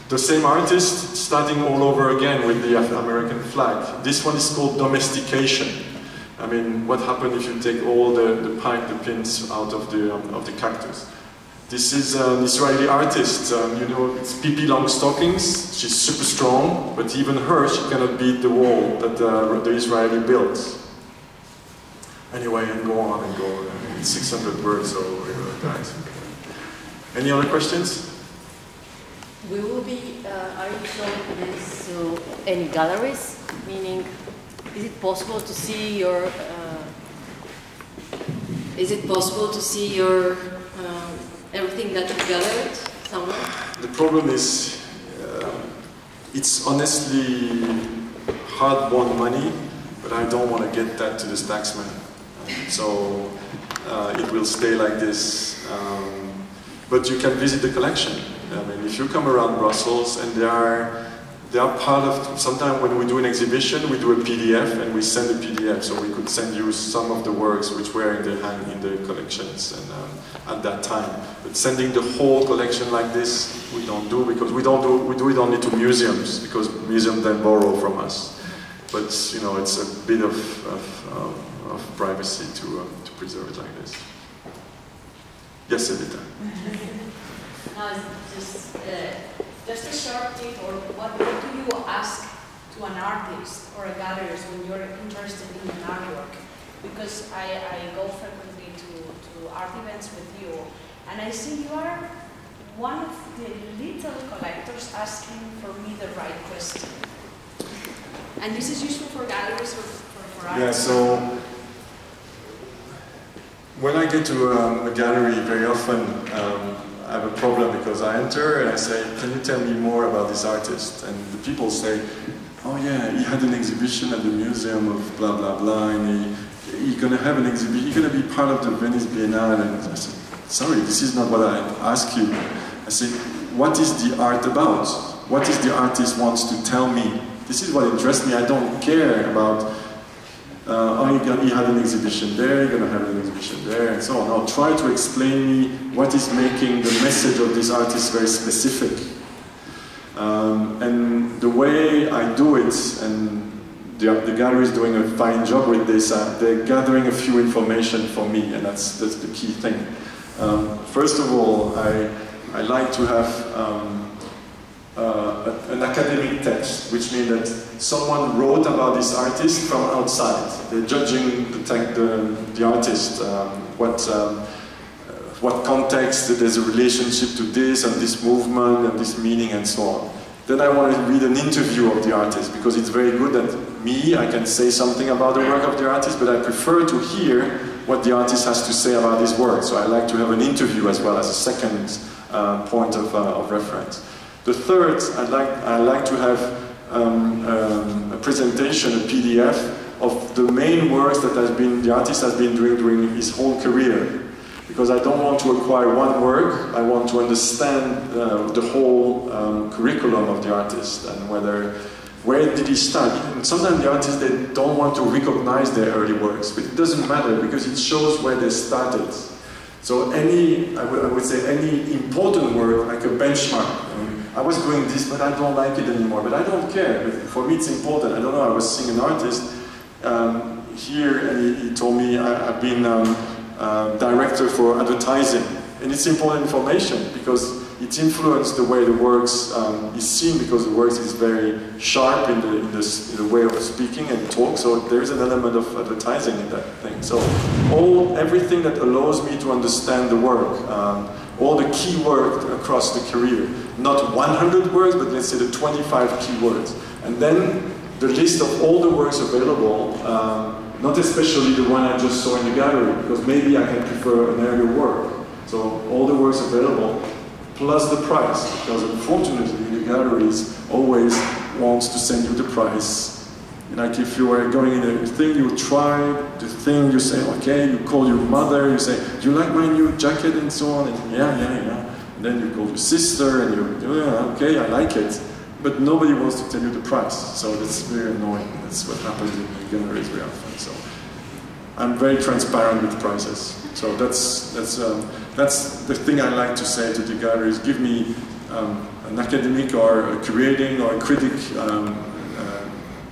The same artist starting all over again with the American flag. This one is called domestication. I mean, what happened if you take all the pins out of the cactus? This is an Israeli artist, you know, it's Pippi Longstockings. She's super strong, but even her, she cannot beat the wall that the Israeli built. Anyway, and go on and go on. 600 words, so guys. Any other questions? We will be, are you showing this to any galleries? Meaning, is it possible to see your Is it possible to see your everything that you gathered somewhere? The problem is, it's honestly hard-won money, but I don't want to get that to the taxman. So it will stay like this. But you can visit the collection. I mean, if you come around Brussels, and they are part of, sometimes when we do an exhibition, we do a PDF and we send a PDF, so we could send you some of the works which were in the collections and, at that time. But sending the whole collection like this, we don't do, because we do it only to museums, because museums then borrow from us. But you know, it's a bit of privacy to preserve it like this. Yes, Edita. Just a short tip, or what do you ask to an artist or a gallerist when you're interested in an artwork? Because I go frequently to art events with you, and I see you are one of the little collectors asking for me the right question. And this is useful for galleries or for artists. Yeah, so when I get to a gallery, very often I have a problem, because I enter and I say, can you tell me more about this artist? And the people say, oh yeah, he had an exhibition at the museum of blah blah blah, and he's going to have an exhibition, he's going to be part of the Venice Biennale. And I said, sorry, this is not what I asked you. I said, what is the art about? What is the artist wants to tell me? This is what interests me. I don't care about, he had an exhibition there, you're going to have an exhibition there, and so on. Now try to explain me what is making the message of this artist very specific. And the way I do it, and the gallery is doing a fine job with this, they're gathering a few information for me, and that's the key thing. First of all, I like to have an academic text, which means that someone wrote about this artist from outside. They're judging the artist, what context, there's a relationship to this and this movement and this meaning and so on. Then I want to read an interview of the artist, because it's very good that I can say something about the work of the artist, but I prefer to hear what the artist has to say about his work. So I like to have an interview as well as a second point of reference. The third, I like to have a presentation, a PDF, of the main works that the artist has been doing during his whole career. Because I don't want to acquire one work, I want to understand the whole curriculum of the artist, and where did he start. And sometimes the artists, they don't want to recognize their early works, but it doesn't matter, because it shows where they started. So I would say any important work, like a benchmark. I was doing this, but I don't like it anymore. But I don't care. But for me, it's important. I don't know. I was seeing an artist here, and he told me I've been director for advertising, and it's important information, because it influenced the way the works is seen, because the works is very sharp in the way of speaking and talk. So there is an element of advertising in that thing. So everything that allows me to understand the work. All the key words across the career. Not 100 words, but let's say the 25 keywords. And then the list of all the works available, not especially the one I just saw in the gallery, because maybe I can prefer an earlier work. So all the works available, plus the price, because unfortunately the galleries always want to send you the price. Like if you are going in a thing, you try the thing, you say, okay, you call your mother, you say, do you like my new jacket and so on? And yeah. And then you call your sister and okay, I like it. But nobody wants to tell you the price. So that's very annoying. That's what happens in the galleries very often. So I'm very transparent with prices. So that's the thing I like to say to the galleries. Give me an academic or a curating or a critic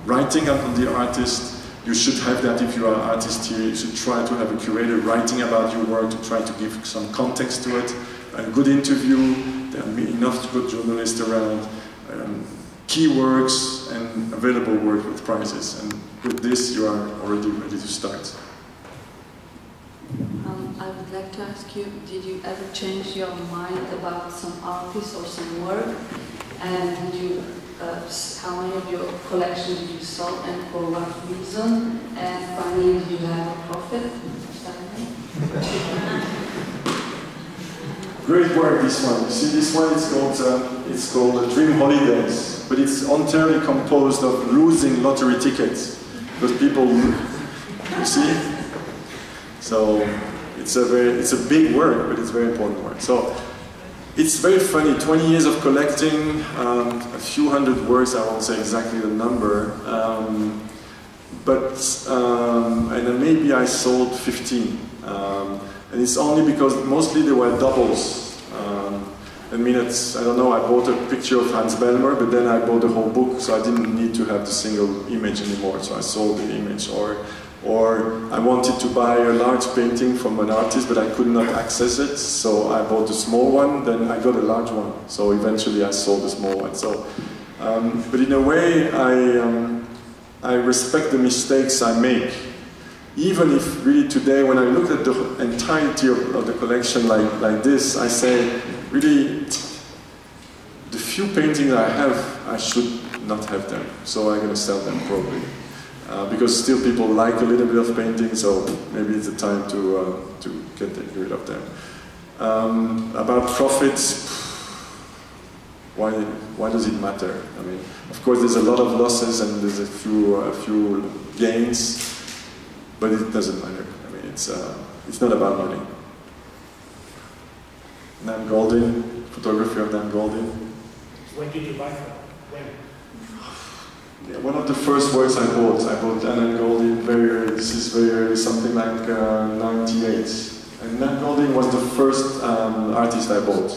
writing on the artist. You should have that if you are an artist here. You should try to have a curator writing about your work, to try to give some context to it. A good interview, there are enough good journalists around, keywords and available work with prices. And with this, you are already ready to start. I would like to ask you, did you ever change your mind about some artist or some work? And did you, how many of your collections did you sell and for what reason? And finally, did you have a profit? Great work, this one. You see, this one it's called Dream Holidays, but it's entirely composed of losing lottery tickets because people, you see. So it's a big work, but it's very important work. So it's very funny. 20 years of collecting, a few hundred works. I won't say exactly the number, and then maybe I sold 15. And it's only because mostly they were doubles. I mean, I don't know, I bought a picture of Hans Belmer, but then I bought the whole book, so I didn't need to have the single image anymore, so I sold the image. Or I wanted to buy a large painting from an artist, but I could not access it, so I bought a small one, then I got a large one. So eventually I sold the small one. So, but in a way, I respect the mistakes I make. Even if really today, when I look at the entirety of the collection like this, I say, really, the few paintings I have, I should not have them. So I'm going to sell them probably. Because still people like a little bit of painting, so maybe it's the time to get rid of them. About profits, why does it matter? I mean, of course there's a lot of losses and there's a few gains. But it doesn't matter. I mean, it's not about money. Nan Goldin, photography of Nan Goldin. When did you buy them? When? Yeah, one of the first works I bought Nan Goldin very early. This is very early, something like 98. And Nan Goldin was the first artist I bought.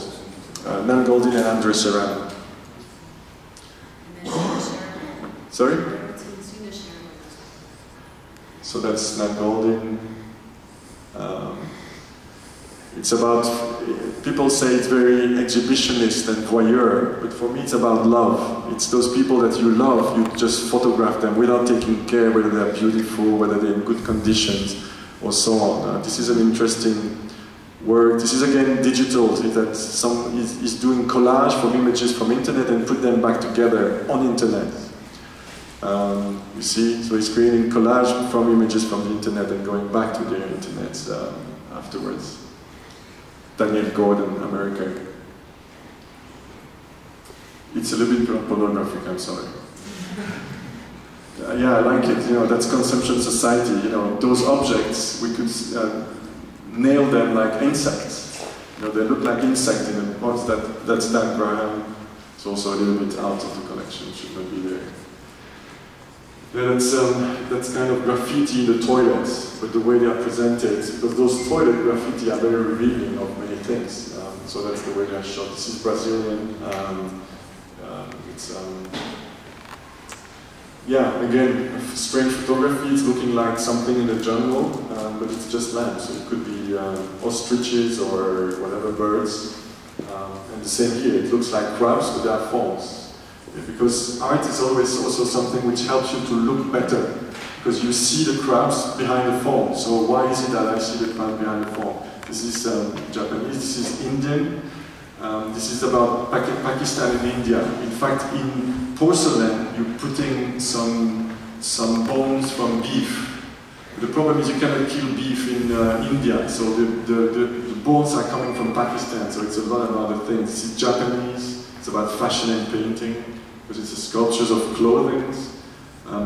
Nan Goldin and Andre Serrano. Sorry? So that's Nan Goldin. It's about, people say it's very exhibitionist and voyeur, but for me it's about love. It's those people that you love, you just photograph them without taking care whether they're beautiful, whether they're in good conditions, or so on. This is an interesting work. This is again digital, that some is doing collage from images from internet and put them back together on internet. You see, so he's creating collage from images from the internet and going back to their internet afterwards. Daniel Gordon, America. It's a little bit pornographic, I'm sorry. Yeah, I like it, you know, that's consumption society, you know, those objects, we could nail them like insects. You know, they look like insects in a box. That's Dan Graham. It's also a little bit out of the collection, should not be there. Yeah, that's kind of graffiti in the toilets, but the way they are presented, because those toilet graffiti are very revealing of many things. So that's the way they are shot. This is Brazilian. Yeah, again, strange photography. It's looking like something in the jungle, but it's just land. So it could be ostriches or whatever birds. And the same here. It looks like crabs, but they are forms. Because art is always also something which helps you to look better, because you see the crabs behind the form. So why is it that I see the crab behind the form? This is Japanese, this is Indian, this is about Pakistan and India. In fact, in porcelain, you're putting some bones from beef. The problem is you cannot kill beef in India, so the bones are coming from Pakistan, so it's a lot of other things. This is Japanese, it's about fashion and painting. Because it's sculptures of clothing.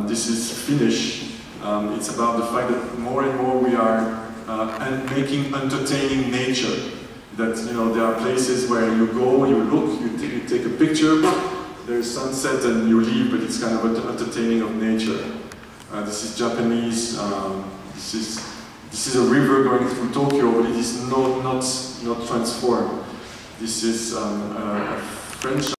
This is Finnish. It's about the fact that more and more we are making entertaining nature. That, you know, there are places where you go, you look, you take a picture, there's sunset and you leave, but it's kind of entertaining of nature. This is Japanese. This is a river going through Tokyo, but it is not transformed. This is a French